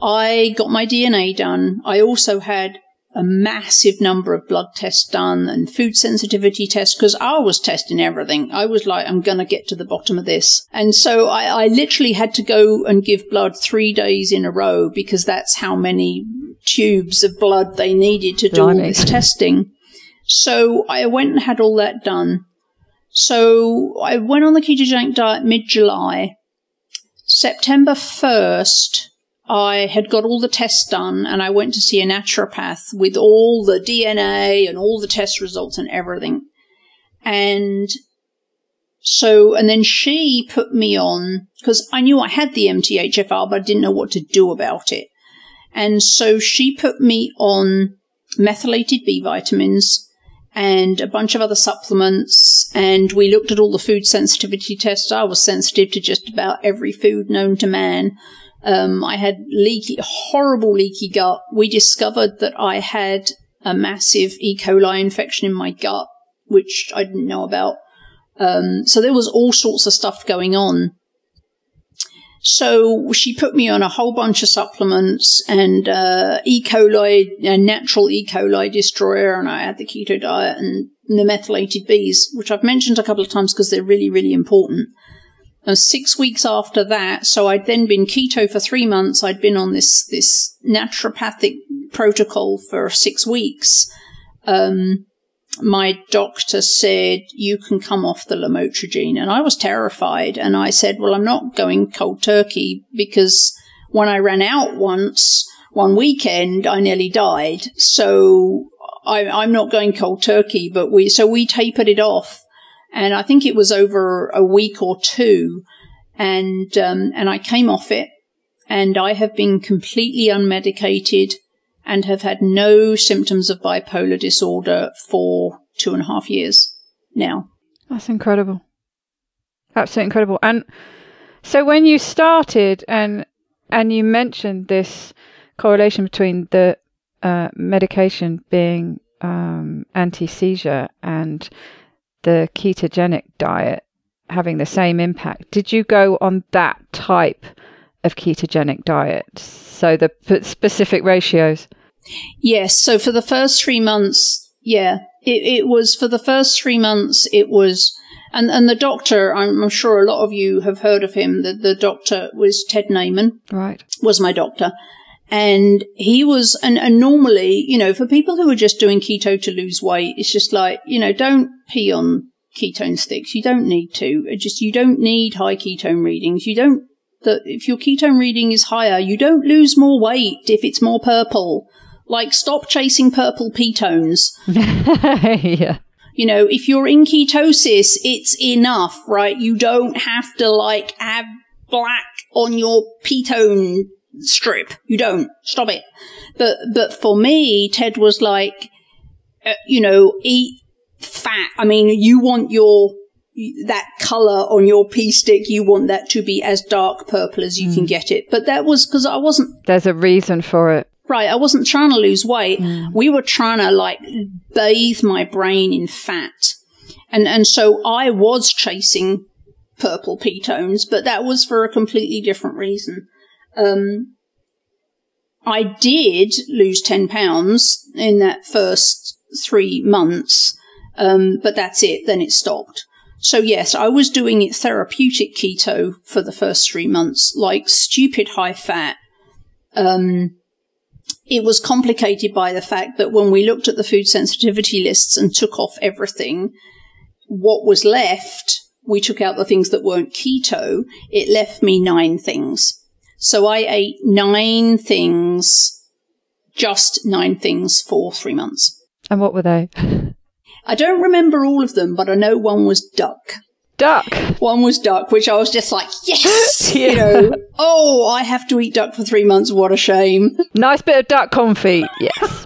I got my DNA done. I also had a massive number of blood tests done and food sensitivity tests, because I was testing everything. I was like, I'm going to get to the bottom of this. And so I literally had to go and give blood 3 days in a row, because that's how many tubes of blood they needed to do all this testing. So I went and had all that done. So I went on the ketogenic diet mid-July. September 1st, I had got all the tests done, and I went to see a naturopath with all the DNA and all the test results and everything. And then she put me on, because I knew I had the MTHFR, but I didn't know what to do about it. And so she put me on methylated B vitamins and a bunch of other supplements, and we looked at all the food sensitivity tests. I was sensitive to just about every food known to man. I had horrible leaky gut. We discovered that I had a massive E. coli infection in my gut, which I didn't know about. So there was all sorts of stuff going on. So she put me on a whole bunch of supplements and E. coli, a natural E. coli destroyer, and I had the keto diet and the methylated Bs, which I've mentioned a couple of times because they're really, really important. And 6 weeks after that, so I'd then been keto for 3 months. I'd been on this naturopathic protocol for 6 weeks. My doctor said, you can come off the lamotrigine. And I was terrified. And I said, well, I'm not going cold turkey, because when I ran out one weekend, I nearly died. So I'm not going cold turkey, but we tapered it off. And I think it was over a week or two. And I came off it, and I have been completely unmedicated and have had no symptoms of bipolar disorder for 2.5 years now. That's incredible. Absolutely incredible. And so when you started and you mentioned this correlation between the medication being anti-seizure and the ketogenic diet having the same impact, did you go on that type of ketogenic diet? So the specific ratios? Yes. So for the first 3 months, yeah, it was for the first 3 months, it was, and the doctor, I'm sure a lot of you have heard of him. The doctor was Ted Naiman, right? Was my doctor. And he was, and normally, for people who are just doing keto to lose weight, it's just like, don't pee on ketone sticks. You don't need to. You don't need high ketone readings. If your ketone reading is higher, you don't lose more weight if it's more purple. Like, stop chasing purple ketones. Yeah. If you're in ketosis, it's enough, right? You don't have to, have black on your ketone strip. You don't. Stop it. But for me, Ted was like, eat fat. I mean, you want that color on your pea stick, you want that to be as dark purple as you can get it. But that was because I wasn't. There's a reason for it. Right. I wasn't trying to lose weight. We were trying to like bathe my brain in fat. And so I was chasing purple ketones, but that was for a completely different reason. I did lose 10 pounds in that first 3 months. But that's it. Then it stopped. So yes, I was doing it therapeutic keto for the first 3 months, like stupid high fat. It was complicated by the fact that when we looked at the food sensitivity lists and took off everything, what was left, we took out the things that weren't keto, it left me 9 things. So I ate 9 things, just 9 things for 3 months. And what were they? I don't remember all of them, but I know one was duck. Duck. One was duck, which I was just like, yes, you know, oh, I have to eat duck for 3 months. What a shame. Nice bit of duck confit. Yes.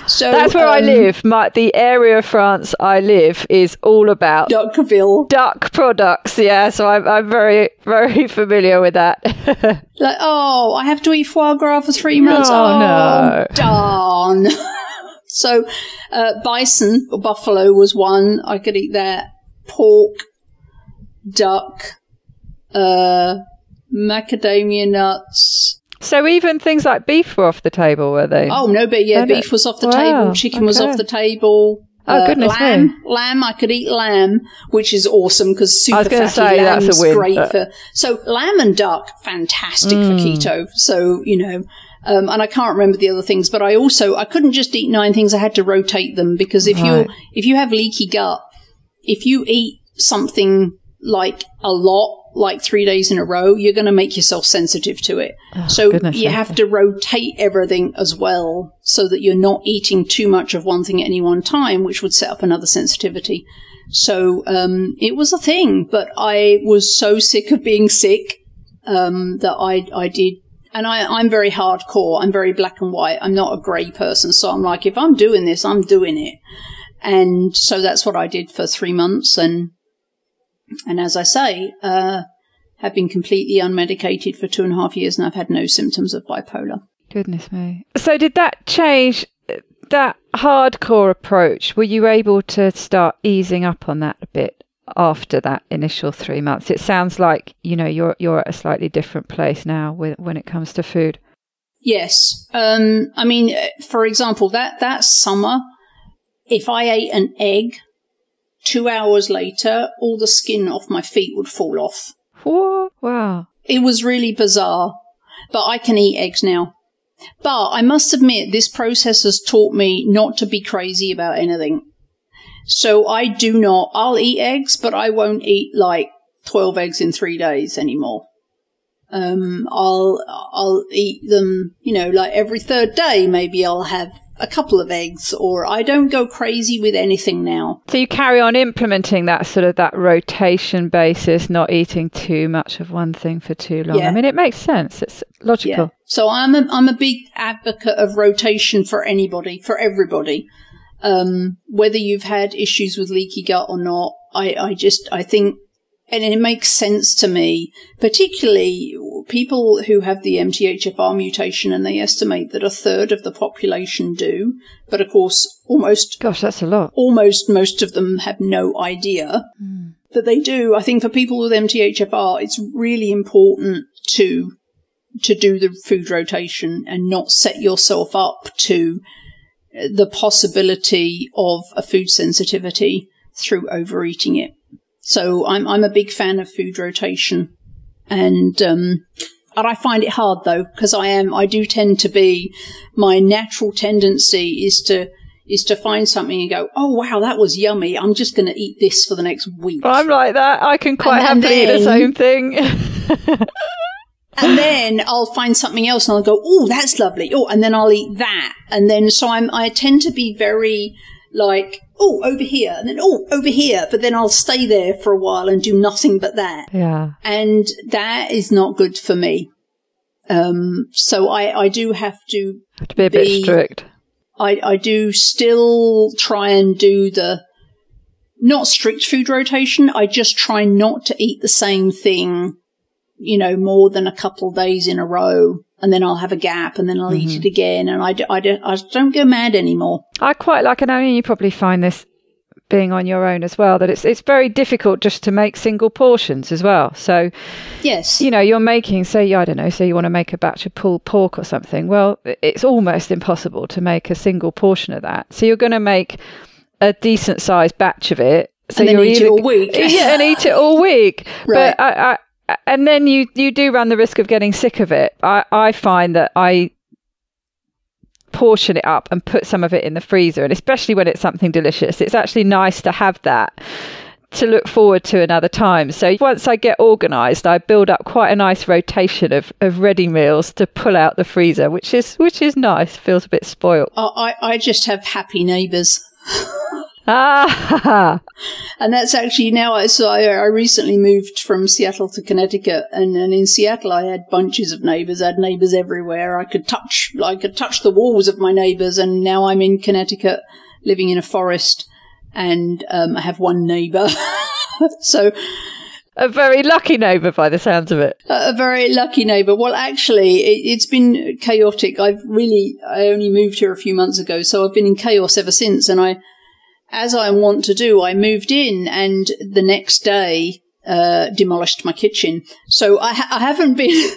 So that's where I live. The area of France I live is all about Duckville. Duck products. Yeah. So I'm very, very familiar with that. Like, oh, I have to eat foie gras for 3 months. Oh, no. Darn. So, bison or buffalo was one. I could eat that. Pork, duck, macadamia nuts. So even things like beef were off the table, were they? Oh, no, but yeah, beef was off the table. Chicken was off the table. Oh, goodness me. Lamb, I could eat lamb, which is awesome because super fatty lamb is great for... So lamb and duck, fantastic for keto. So, you know... and I can't remember the other things, but I couldn't just eat 9 things. I had to rotate them because if you have leaky gut, if you eat something like a lot, like 3 days in a row, you're going to make yourself sensitive to it. Oh, so you have to rotate everything as well so that you're not eating too much of one thing at any one time, which would set up another sensitivity. So it was a thing, but I was so sick of being sick that I did. And I'm very hardcore. I'm very black and white. I'm not a grey person. So I'm like, if I'm doing this, I'm doing it. And so that's what I did for 3 months. And as I say, have been completely unmedicated for 2.5 years, and I've had no symptoms of bipolar. Goodness me. So did that change, that hardcore approach? Were you able to start easing up on that a bit after that initial 3 months? It sounds like, you know, you're at a slightly different place now when it comes to food. Yes. I mean, for example, that summer, if I ate an egg, 2 hours later, all the skin off my feet would fall off. What? Wow. It was really bizarre. But I can eat eggs now. But I must admit, this process has taught me not to be crazy about anything. So I'll eat eggs, but I won't eat like 12 eggs in 3 days anymore. I'll eat them, you know, like every third day, maybe I'll have a couple of eggs, or I don't go crazy with anything now. So you carry on implementing that sort of that rotation basis, not eating too much of one thing for too long. Yeah. I mean, it makes sense. It's logical. Yeah. So I'm a big advocate of rotation for anybody, for everybody. Whether you've had issues with leaky gut or not, I think, and it makes sense to me, particularly people who have the MTHFR mutation, and they estimate that 1/3 of the population do. But of course, gosh, that's a lot. Almost most of them have no idea that they do. I think for people with MTHFR, it's really important to do the food rotation and not set yourself up to the possibility of a food sensitivity through overeating it. So I'm a big fan of food rotation, and I find it hard though, because I do tend to be, my natural tendency is to find something and go, oh wow, that was yummy, I'm just going to eat this for the next week. I'm like that. I can quite happily eat the same thing. And then I'll find something else and I'll go, oh, that's lovely. Oh, and then I'll eat that. And then, so I tend to be very like, oh, over here, and then, oh, over here. But then I'll stay there for a while and do nothing but that. Yeah. And that is not good for me. So I do have to be a bit strict. I do still try and do the not strict food rotation. I just try not to eat the same thing, you know, more than a couple of days in a row. and then I'll have a gap, and then I'll eat it again, and I don't go mad anymore. I quite like, and I mean, you probably find this being on your own as well, that it's very difficult just to make single portions as well. So, yes, you're making, say, I don't know, say you want to make a batch of pulled pork or something. Well, it's almost impossible to make a single portion of that. So you're going to make a decent sized batch of it. So and then eat it all week. Yeah, and eat it all week. Right. But and then you do run the risk of getting sick of it. I find that I portion it up and put some of it in the freezer, and especially when it's something delicious, it's actually nice to have that to look forward to another time. So once I get organised, I build up quite a nice rotation of ready meals to pull out the freezer, which is nice. Feels a bit spoilt. I just have happy neighbours. And that's actually now. I recently moved from Seattle to Connecticut, and in Seattle I had bunches of neighbours. I had neighbours everywhere. I could touch the walls of my neighbours, and now I'm in Connecticut, living in a forest, and I have one neighbour. So a very lucky neighbour by the sounds of it. A very lucky neighbour. Well, actually, it's been chaotic. I only moved here a few months ago, so I've been in chaos ever since, and as I want to do, I moved in, and the next day demolished my kitchen. So I haven't been.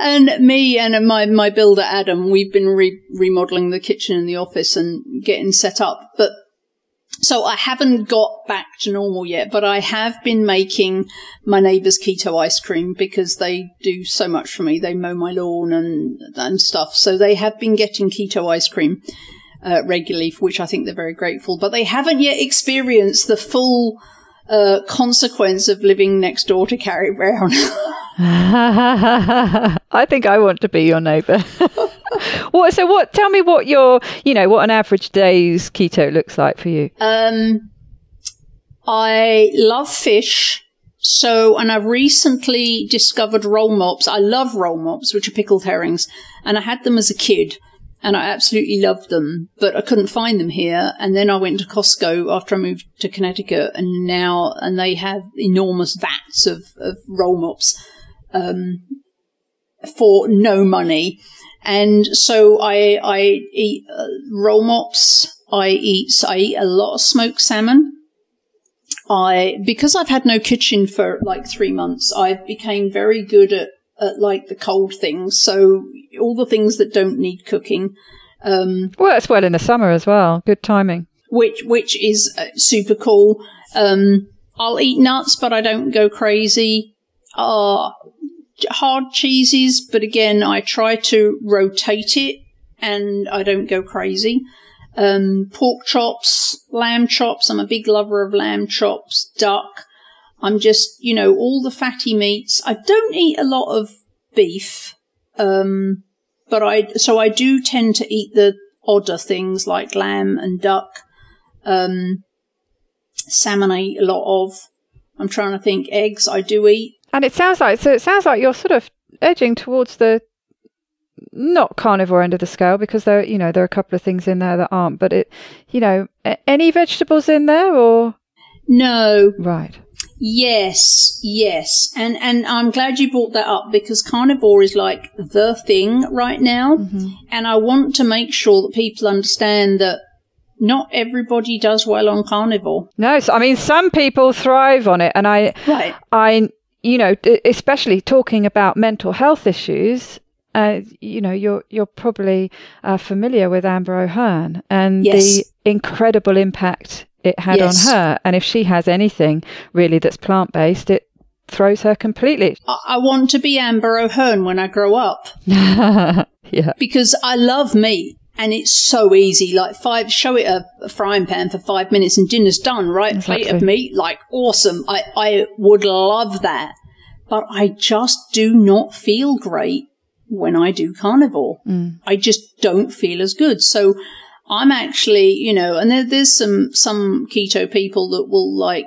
And me and my builder Adam, we've been remodeling the kitchen and the office and getting set up. But so I haven't got back to normal yet. But I have been making my neighbours keto ice cream because they do so much for me. They mow my lawn and stuff. So they have been getting keto ice cream regularly, for which I think they're very grateful. But they haven't yet experienced the full consequence of living next door to Carrie Brown. I think I want to be your neighbour. Tell me what what an average day's keto looks like for you. I love fish. And I've recently discovered roll mops. I love roll mops, which are pickled herrings. And I had them as a kid, and I absolutely loved them, but I couldn't find them here. And then I went to Costco after I moved to Connecticut, and they have enormous vats of roll mops for no money. And so I eat roll mops. I eat a lot of smoked salmon. Because I've had no kitchen for like 3 months, I became very good at like the cold things. So all the things that don't need cooking. Works well in the summer as well. Good timing. Which is super cool. I'll eat nuts, but I don't go crazy. Hard cheeses, but again, I try to rotate it and I don't go crazy. Pork chops, lamb chops. I'm a big lover of lamb chops, duck. I'm just, all the fatty meats. I don't eat a lot of beef, but I do tend to eat the odder things like lamb and duck. Salmon I eat a lot of. I'm trying to think. Eggs I do eat. And it sounds like you're sort of edging towards the not carnivore end of the scale, because there are a couple of things in there that aren't. But any vegetables in there or no? Right. Yes. And I'm glad you brought that up, because carnivore is like the thing right now. Mm-hmm. And I want to make sure that people understand that not everybody does well on carnivore. No, I mean, some people thrive on it. And I especially talking about mental health issues, you're probably familiar with Amber O'Hearn and the incredible impact it had on her. And if she has anything really that's plant-based, it throws her completely. I want to be Amber O'Hearn when I grow up. Yeah. Because I love meat. And it's so easy, like show it a frying pan for 5 minutes and dinner's done, right? Exactly. Plate of meat, like awesome. I would love that. But I just do not feel great when I do carnivore. Mm. I just don't feel as good. So I'm actually, and there's some keto people that will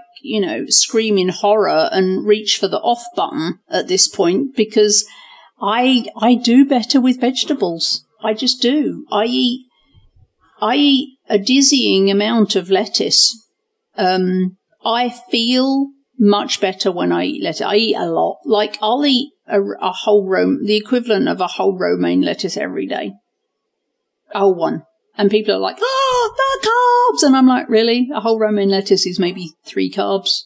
scream in horror and reach for the off button at this point, because I do better with vegetables. I just do. I eat a dizzying amount of lettuce. I feel much better when I eat lettuce. I eat a lot. Like I'll eat a whole the equivalent of a whole romaine lettuce every day. A whole one. And people are like, oh, the carbs! And I'm like, really? A whole romaine lettuce is maybe 3 carbs?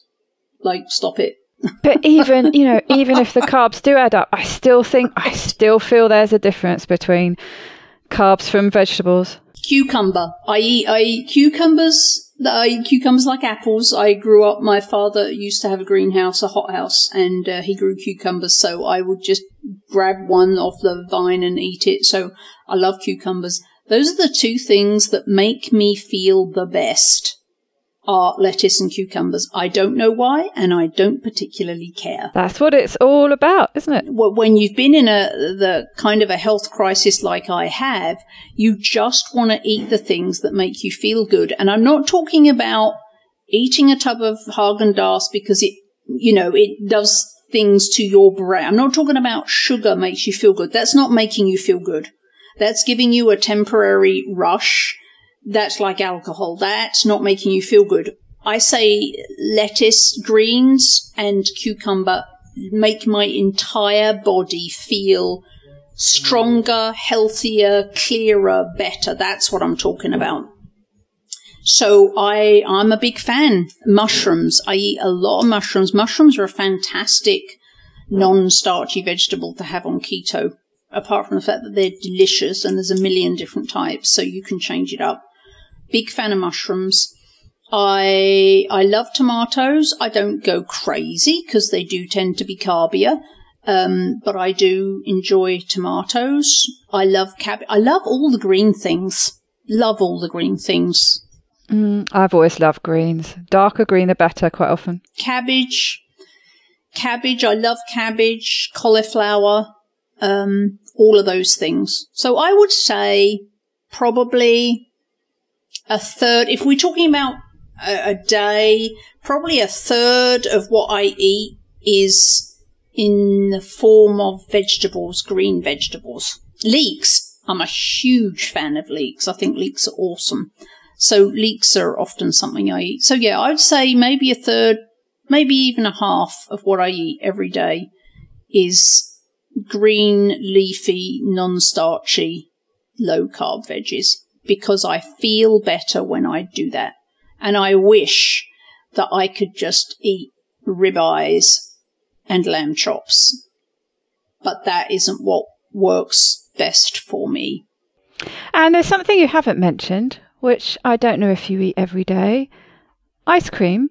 Like, stop it. But even if the carbs do add up, I still feel there's a difference between carbs from vegetables. Cucumber. I eat cucumbers. I eat cucumbers like apples. I grew up, my father used to have a greenhouse, a hothouse, and he grew cucumbers, so I would just grab one off the vine and eat it. So I love cucumbers. Those are the 2 things that make me feel the best, are lettuce and cucumbers. I don't know why, and I don't particularly care. That's what it's all about, isn't it? When you've been in the kind of a health crisis like I have, you just want to eat the things that make you feel good. And I'm not talking about eating a tub of Haagen-Dazs because it does things to your brain. I'm not talking about sugar makes you feel good. That's not making you feel good. That's giving you a temporary rush. That's like alcohol. That's not making you feel good. I say lettuce, greens, and cucumber make my entire body feel stronger, healthier, clearer, better. That's what I'm talking about. So I'm a big fan. Mushrooms. I eat a lot of mushrooms. Mushrooms are a fantastic non-starchy vegetable to have on keto, apart from the fact that they're delicious and there's a million different types, so you can change it up. Big fan of mushrooms. I love tomatoes. I don't go crazy because they do tend to be carbier, but I do enjoy tomatoes. I love cabbage. I love all the green things. Love all the green things. I've always loved greens. Darker green, the better, quite often. Cabbage. I love cabbage, cauliflower, all of those things. So I would say probably a third, if we're talking about a day, probably a third of what I eat is in the form of vegetables, green vegetables. Leeks. I'm a huge fan of leeks. I think leeks are awesome. So leeks are often something I eat. So yeah, I would say maybe a third, maybe even a half of what I eat every day is green, leafy, non-starchy, low-carb veggies, because I feel better when I do that. And I wish that I could just eat ribeyes and lamb chops. But that isn't what works best for me. And there's something you haven't mentioned, which I don't know if you eat every day. Ice cream.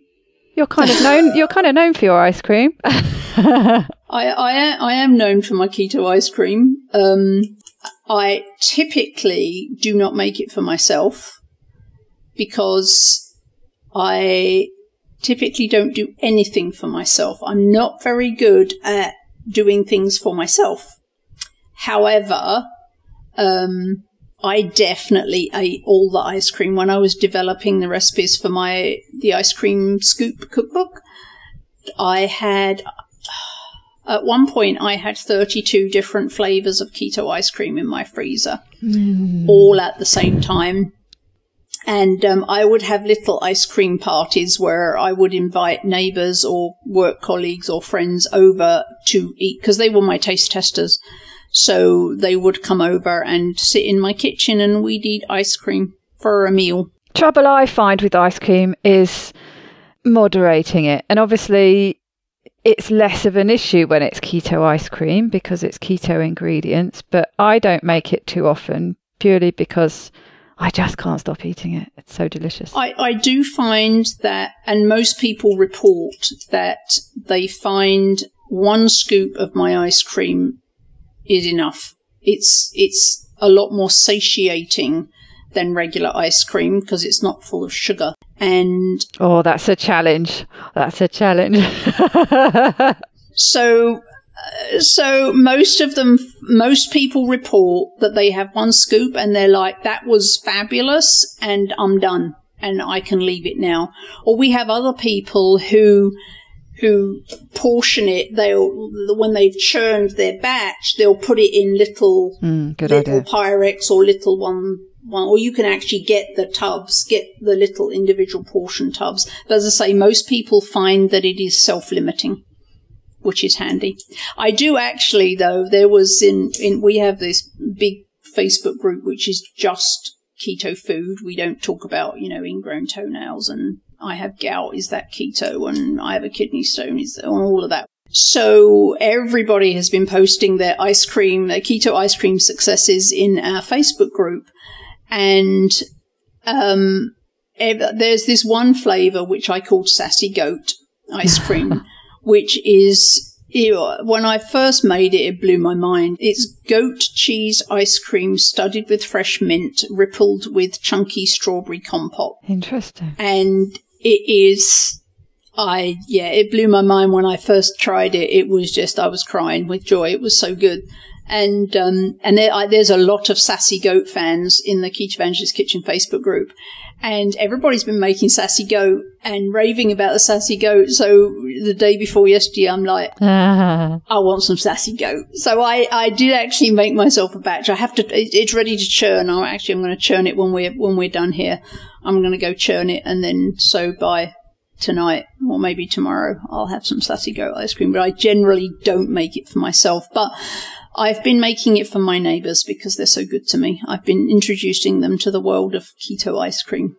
You're kind of known for your ice cream. I am known for my keto ice cream. I typically do not make it for myself because I typically don't do anything for myself. I'm not very good at doing things for myself. However, I definitely ate all the ice cream when I was developing the recipes for the ice cream scoop cookbook. At one point, I had 32 different flavors of keto ice cream in my freezer, all at the same time. And I would have little ice cream parties where I would invite neighbors or work colleagues or friends over to eat, because they were my taste testers. So they would come over and sit in my kitchen and we'd eat ice cream for a meal. Trouble I find with ice cream is moderating it. And obviously it's less of an issue when it's keto ice cream because it's keto ingredients, but I don't make it too often purely because I just can't stop eating it. It's so delicious. I do find that, and most people report that they find one scoop of my ice cream is enough. It's a lot more satiating than regular ice cream because it's not full of sugar. And oh, that's a challenge. That's a challenge. So most people report that they have one scoop and they're like, that was fabulous and I'm done and I can leave it now. Or we have other people who portion it. When they've churned their batch, they'll put it in little Pyrex or little one, or you can actually get the little individual portion tubs. But as I say, most people find that it is self-limiting. which is handy. I do actually, though, there was we have this big Facebook group which is just keto food. We don't talk about, ingrown toenails and I have gout, is that keto? And I have a kidney stone, is all of that. So everybody has been posting their keto ice cream successes in our Facebook group. And there's this one flavor which I called Sassy Goat ice cream, which is, when I first made it, it blew my mind. It's goat cheese ice cream studded with fresh mint, rippled with chunky strawberry compote. Interesting. And it is, it blew my mind when I first tried it. It was just, I was crying with joy. It was so good. And there's a lot of Sassy Goat fans in the Keto Evangelist Kitchen Facebook group. And everybody's been making Sassy Goat and raving about the Sassy Goat. So the day before yesterday, I'm like, I want some Sassy Goat. So I did actually make myself a batch. It's ready to churn. I'm going to churn it when we're done here. I'm going to go churn it. And then so by tonight or maybe tomorrow, I'll have some Sassy Goat ice cream. But I generally don't make it for myself. But I've been making it for my neighbours because they're so good to me. I've been introducing them to the world of keto ice cream.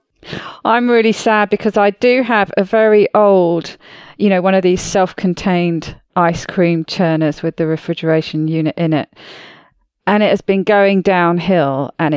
I'm really sad because I do have a very old, one of these self-contained ice cream churners with the refrigeration unit in it. And it has been going downhill and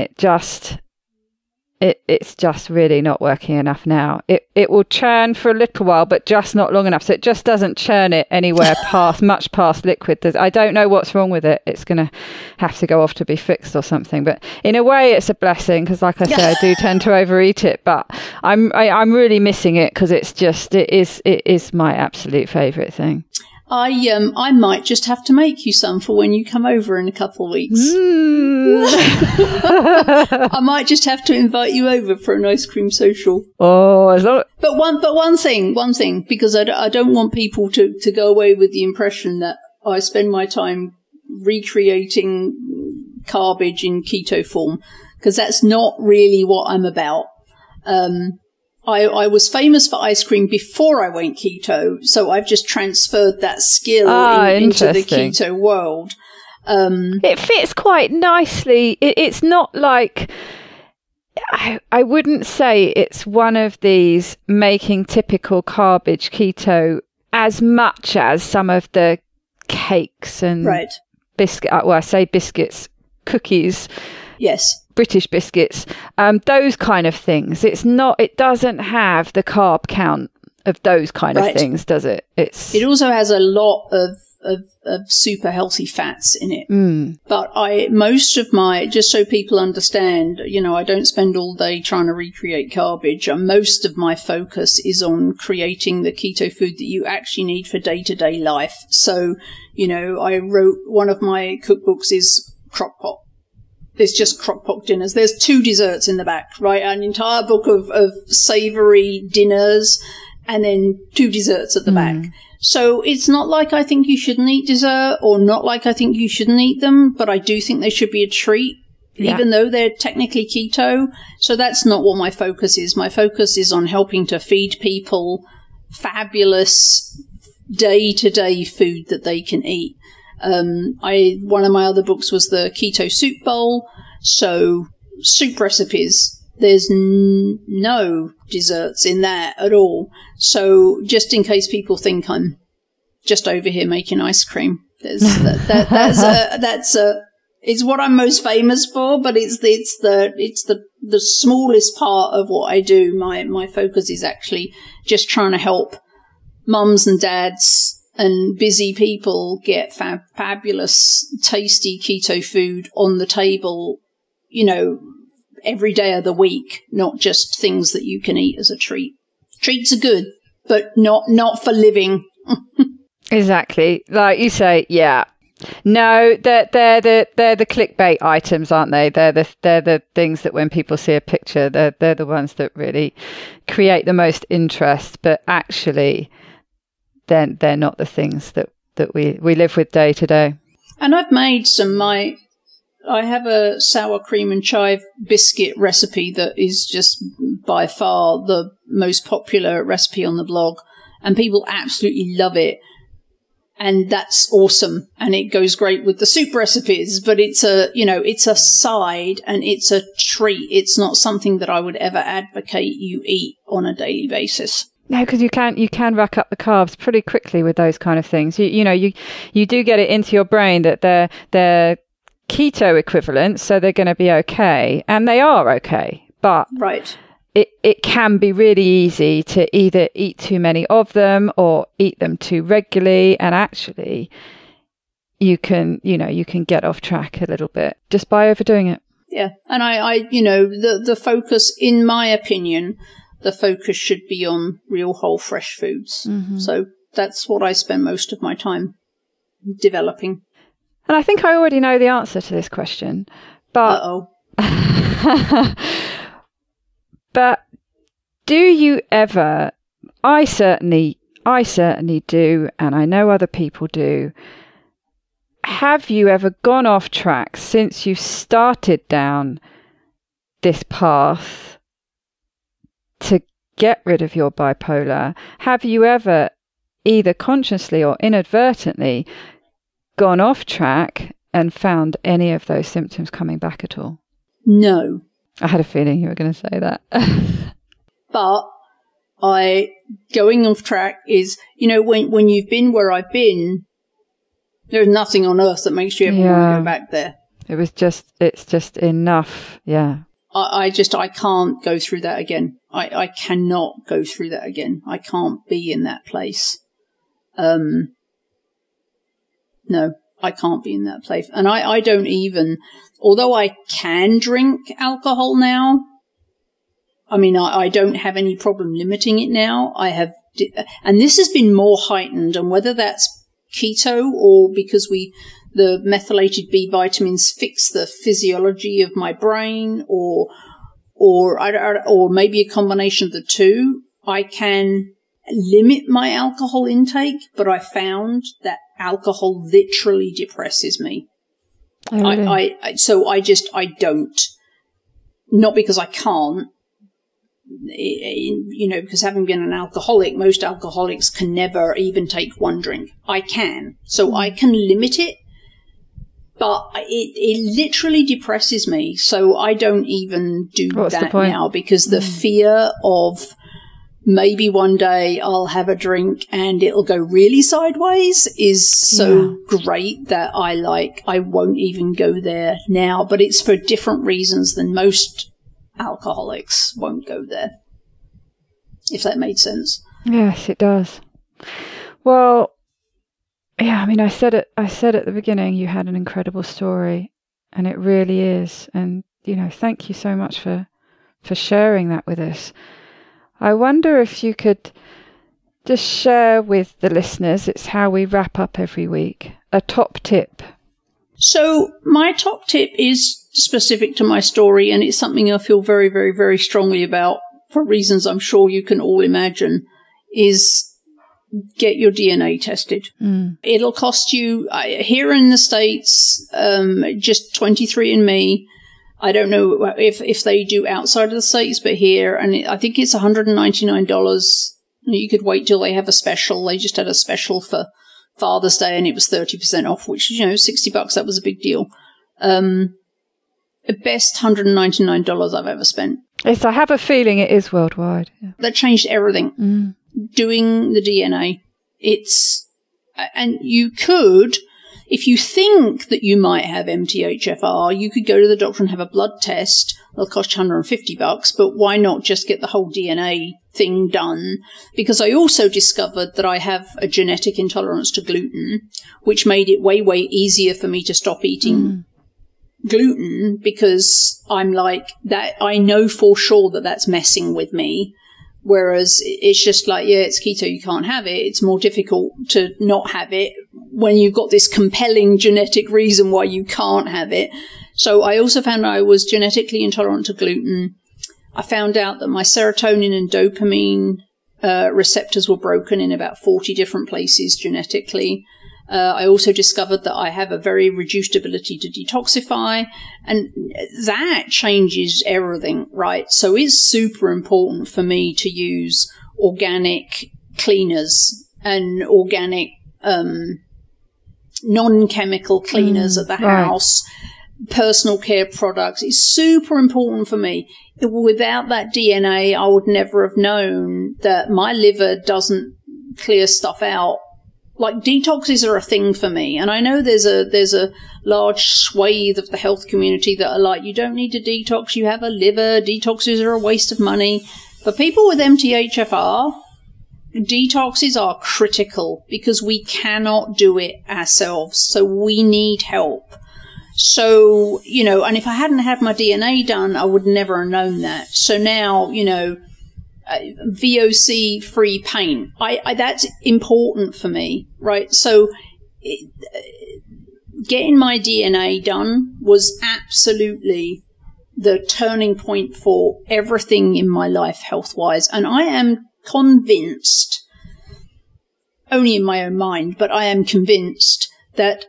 it's just really not working enough now. It will churn for a little while, but just not long enough. So it just doesn't churn it anywhere much past liquid. I don't know what's wrong with it. It's going to have to go off to be fixed or something. But in a way, it's a blessing because, like I say, I do tend to overeat it. But I'm really missing it because it is my absolute favourite thing. I might just have to make you some for when you come over in a couple of weeks. I might just have to invite you over for an ice cream social. Oh, but one thing, because I don't want people to go away with the impression that I spend my time recreating garbage in keto form, because that's not really what I'm about. I was famous for ice cream before I went keto, so I've just transferred that skill into the keto world. It fits quite nicely. It's not like, I wouldn't say it's one of these making typical garbage keto as much as some of the cakes and biscuits, cookies. Yes. British biscuits, those kind of things. It doesn't have the carb count of those kind of things, does it? It also has a lot of super healthy fats in it. But just so people understand, I don't spend all day trying to recreate garbage. Most of my focus is on creating the keto food that you actually need for day-to-day life. So, I wrote, one of my cookbooks is crock-pot. There's just crock-pot dinners. There's 2 desserts in the back, right? An entire book of savoury dinners and then 2 desserts at the back. So it's not like I think you shouldn't eat dessert or not like I think you shouldn't eat them, but I do think they should be a treat, even though they're technically keto. So that's not what my focus is. My focus is on helping to feed people fabulous day-to-day food that they can eat. One of my other books was the Keto Soup Bowl. So soup recipes, there's no desserts in that at all. So just in case people think I'm just over here making ice cream, it's what I'm most famous for, but it's the smallest part of what I do. My focus is actually just trying to help mums and dads and busy people get fabulous, tasty keto food on the table, every day of the week, not just things that you can eat as a treat. Treats are good, but not for living. Exactly. Like you say, yeah. No, they're the clickbait items, aren't they? They're the things that when people see a picture, they're the ones that really create the most interest, but actually they're not the things that we live with day to day. And I've made I have a sour cream and chive biscuit recipe that is just by far the most popular recipe on the blog, and people absolutely love it. And that's awesome. And it goes great with the soup recipes, but it's a side and it's a treat. It's not something that I would ever advocate you eat on a daily basis. No, because you can rack up the carbs pretty quickly with those kind of things. You do get it into your brain that they're keto equivalents, so they're going to be okay, and they are okay. But right, it can be really easy to either eat too many of them or eat them too regularly, and actually, you can get off track a little bit just by overdoing it. Yeah, and I the focus, in my opinion, the focus should be on real whole fresh foods. Mm-hmm. So that's what I spend most of my time developing. And I think I already know the answer to this question, but but do you ever? I certainly do, and I know other people do. Have you ever gone off track since you started down this path to get rid of your bipolar? Have you ever, either consciously or inadvertently, gone off track and found any of those symptoms coming back at all? No. I had a feeling you were going to say that. But going off track is, when you've been where I've been, there's nothing on earth that makes you ever want to go back there. It's just enough. Yeah. I can't go through that again. I cannot go through that again. I can't be in that place. No, I can't be in that place. And I don't even, although I can drink alcohol now, I mean, I don't have any problem limiting it now. And this has been more heightened, and whether that's keto or because the methylated B vitamins fix the physiology of my brain, or maybe a combination of the two, I can limit my alcohol intake, but I found that alcohol literally depresses me. Oh, really? I don't. Not because I can't, because having been an alcoholic, most alcoholics can never even take one drink. I can. So I can limit it, but it literally depresses me. So I don't even do that now, because the fear of maybe one day I'll have a drink and it'll go really sideways is so great that I won't even go there now. But it's for different reasons than most alcoholics won't go there, if that made sense. Yes, it does. Well, yeah, I mean, I said at the beginning, you had an incredible story, and it really is. And, thank you so much for sharing that with us. I wonder if you could just share with the listeners, it's how we wrap up every week, a top tip. So my top tip is specific to my story, and it's something I feel very, very, very strongly about for reasons I'm sure you can all imagine, is get your DNA tested. It'll cost you, here in the States, just 23andMe. I don't know if they do outside of the States, but here, and I think it's $199. You could wait till they have a special. They just had a special for Father's Day, and it was 30% off, which, $60, that was a big deal. The best $199 I've ever spent. Yes, I have a feeling it is worldwide. Yeah. That changed everything. Doing the DNA. And you could, if you think that you might have MTHFR, you could go to the doctor and have a blood test. It'll cost you $150, but why not just get the whole DNA thing done? Because I also discovered that I have a genetic intolerance to gluten, which made it way, way easier for me to stop eating gluten, because I'm like that. I know for sure that that's messing with me. Whereas it's just like, it's keto, you can't have it. It's more difficult to not have it when you've got this compelling genetic reason why you can't have it. So I also found I was genetically intolerant to gluten. I found out that my serotonin and dopamine receptors were broken in about 40 different places genetically. I also discovered that I have a very reduced ability to detoxify, and that changes everything, right? So it's super important for me to use organic cleaners and organic non-chemical cleaners at the house, personal care products. It's super important for me. Without that DNA, I would never have known that my liver doesn't clear stuff out. Like, detoxes are a thing for me. And I know there's a large swathe of the health community that are like, you don't need to detox, you have a liver, detoxes are a waste of money. For people with MTHFR, detoxes are critical because we cannot do it ourselves. So we need help. So, and if I hadn't had my DNA done, I would never have known that. So now, VOC-free paint. That's important for me, right? So getting my DNA done was absolutely the turning point for everything in my life health-wise. And I am convinced, only in my own mind, but I am convinced that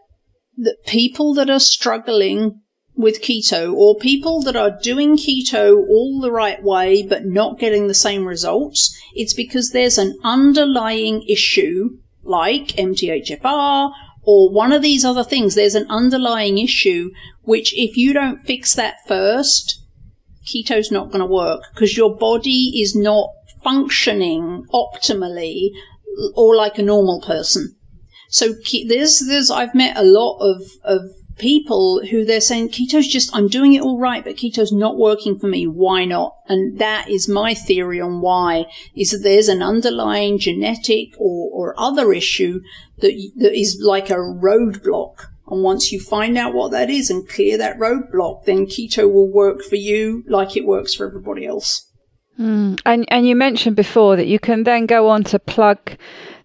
people that are struggling with keto, or people that are doing keto all the right way but not getting the same results, it's because there's an underlying issue like MTHFR or one of these other things. There's an underlying issue which, if you don't fix that first, keto's not going to work because your body is not functioning optimally or like a normal person. So I've met a lot of people who they're saying keto's I'm doing it all right, but keto's not working for me. Why not? And that is my theory on why, is that there's an underlying genetic or other issue that is like a roadblock. And once you find out what that is and clear that roadblock, then keto will work for you like it works for everybody else. And you mentioned before that you can then go on to plug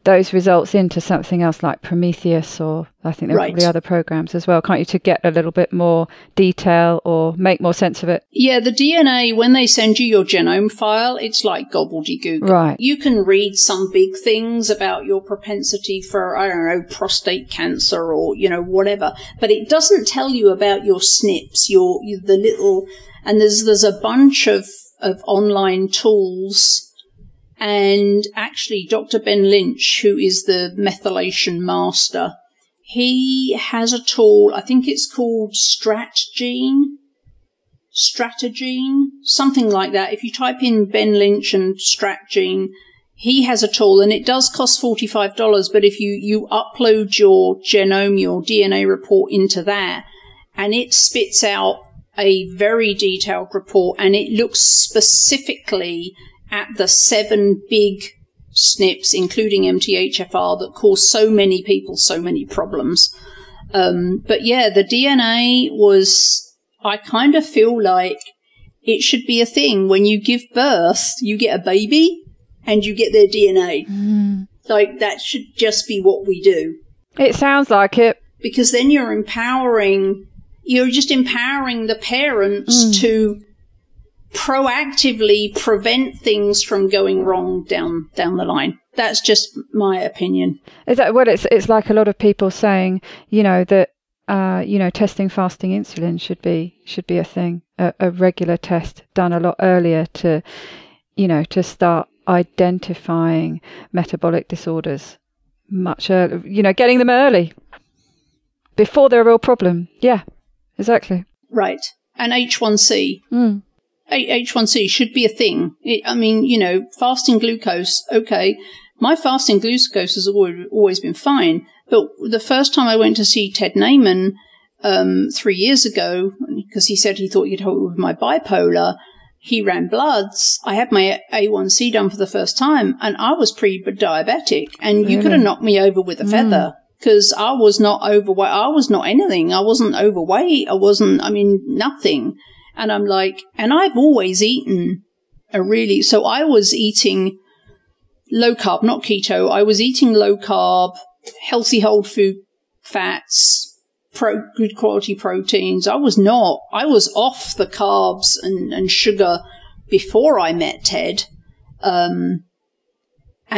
those results into something else like Prometheus, or I think there are probably other programs as well, can't you, to get a little bit more detail or make more sense of it? Yeah, the DNA, when they send you your genome file, it's like gobbledygook. Right. You can read some big things about your propensity for, I don't know, prostate cancer or, whatever, but it doesn't tell you about your SNPs, the little, and there's a bunch of online tools. And actually, Dr. Ben Lynch, who is the methylation master, he has a tool, I think it's called Stratgene, something like that. If you type in Ben Lynch and Stratgene, he has a tool, and it does cost $45, but if you upload your genome, your DNA report into that, and it spits out a very detailed report, and it looks specifically at the 7 big SNPs, including MTHFR, that cause so many people so many problems. But yeah, the DNA I kind of feel like it should be a thing. When you give birth, you get a baby and you get their DNA. Like, that should just be what we do. It sounds like it. Because then you're just empowering the parents to proactively prevent things from going wrong down the line. That's just my opinion. Is that what it's like? A lot of people saying, that testing fasting insulin should be a thing, a regular test done a lot earlier to start identifying metabolic disorders much earlier, getting them early before they're a real problem. Yeah, exactly. Right. And H1C. H1C should be a thing. Fasting glucose, okay. My fasting glucose has always been fine. But the first time I went to see Ted Naiman 3 years ago, because he said he thought he'd help with my bipolar, he ran bloods. I had my A1C done for the first time, and I was pre-diabetic. And you could have knocked me over with a feather, because I was not overweight. I was not anything. I wasn't overweight. Nothing. And I'm like, and I've always eaten so I was eating low carb, not keto. I was eating low carb, healthy whole food fats, good quality proteins. I was off the carbs and sugar before I met Ted. And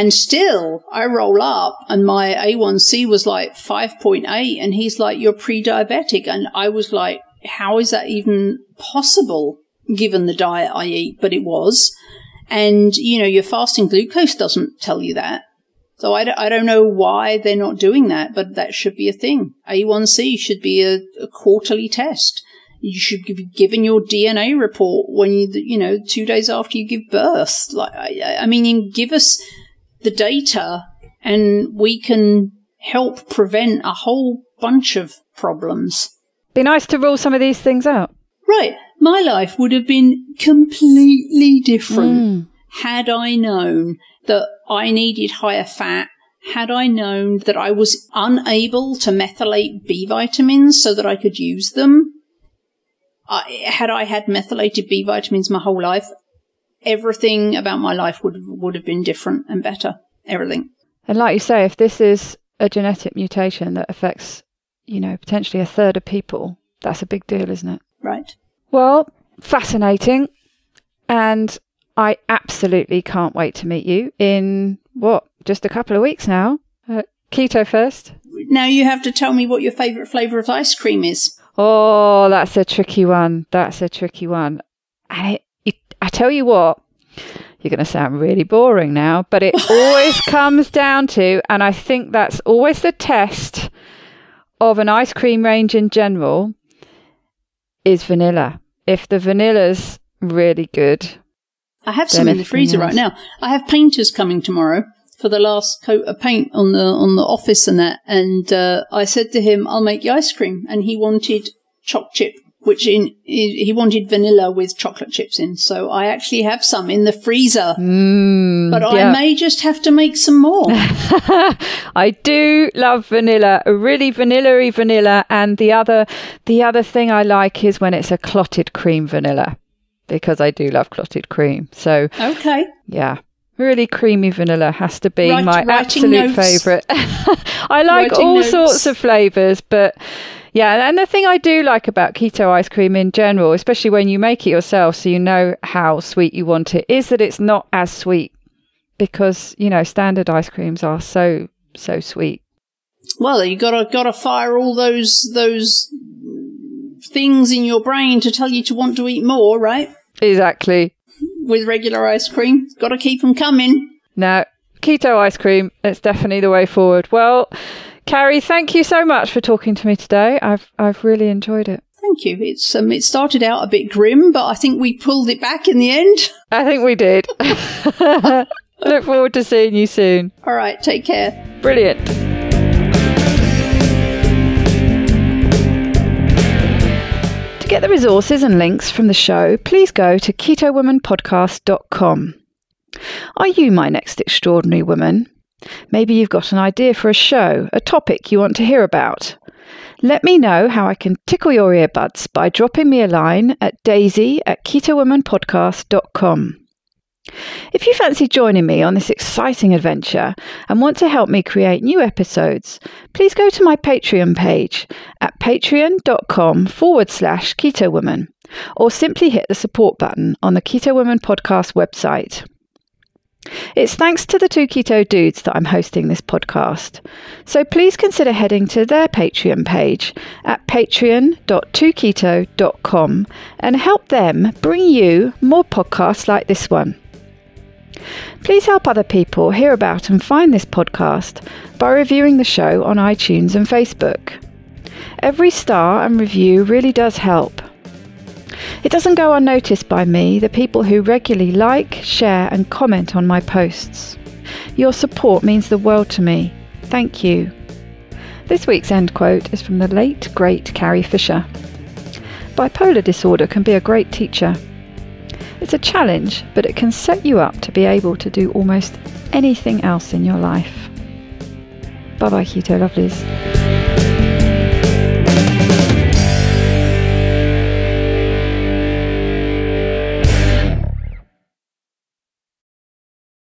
still I roll up and my A1C was like 5.8, and he's like, you're pre-diabetic. And I was like, how is that even possible given the diet I eat? But it was. And, your fasting glucose doesn't tell you that. So I don't know why they're not doing that, but that should be a thing. A1C should be a quarterly test. You should be given your DNA report when 2 days after you give birth. I mean, give us the data and we can help prevent a whole bunch of problems. Be nice to rule some of these things out. Right. My life would have been completely different had I known that I needed higher fat, had I known that I was unable to methylate B vitamins so that I could use them. Had I had methylated B vitamins my whole life, everything about my life would have been different and better. Everything. And like you say, if this is a genetic mutation that affects, potentially a third of people, that's a big deal, isn't it? Right. Well, fascinating. And I absolutely can't wait to meet you in, just a couple of weeks now. Keto First. Now you have to tell me what your favourite flavour of ice cream is. Oh, that's a tricky one. And I tell you what, you're going to sound really boring now, but it always comes down to, and I think that's always the test of an ice cream range in general, is vanilla. If the vanilla's really good. I have some in the freezer right now. I have painters coming tomorrow for the last coat of paint on the office and that. And I said to him, I'll make you ice cream. And he wanted choc chip, he wanted vanilla with chocolate chips in. So I actually have some in the freezer. But I may just have to make some more. I do love vanilla, a really vanilla-y vanilla. And the other thing I like is when it's a clotted cream vanilla, because I do love clotted cream. So okay. Yeah. Really creamy vanilla has to be my absolute favourite. I like all sorts of flavours, but yeah, and the thing I do like about keto ice cream in general, especially when you make it yourself so you know how sweet you want it, is that it's not as sweet, because, standard ice creams are so sweet. Well, you gotta fire all those things in your brain to tell you to want to eat more, right? Exactly. With regular ice cream. Got to keep them coming. No, keto ice cream, it's definitely the way forward. Well, Carrie, thank you so much for talking to me today. I've really enjoyed it. Thank you. It started out a bit grim, but I think we pulled it back in the end. I think we did. Look forward to seeing you soon. All right, take care. Brilliant. To get the resources and links from the show, please go to ketowomanpodcast.com. Are you my next extraordinary woman? Maybe you've got an idea for a show, a topic you want to hear about. Let me know how I can tickle your earbuds by dropping me a line at daisy@ketowomanpodcast.com. If you fancy joining me on this exciting adventure and want to help me create new episodes, please go to my Patreon page at patreon.com/ketowoman, or simply hit the support button on the Keto Woman podcast website. It's thanks to the two keto dudes that I'm hosting this podcast, so please consider heading to their Patreon page at patreon.2keto.com and help them bring you more podcasts like this one. Please help other people hear about and find this podcast by reviewing the show on iTunes and Facebook. Every star and review really does help. It doesn't go unnoticed by me, the people who regularly like, share and comment on my posts. Your support means the world to me. Thank you. This week's end quote is from the late, great Carrie Fisher. Bipolar disorder can be a great teacher. It's a challenge, but it can set you up to be able to do almost anything else in your life. Bye-bye, Keto Lovelies.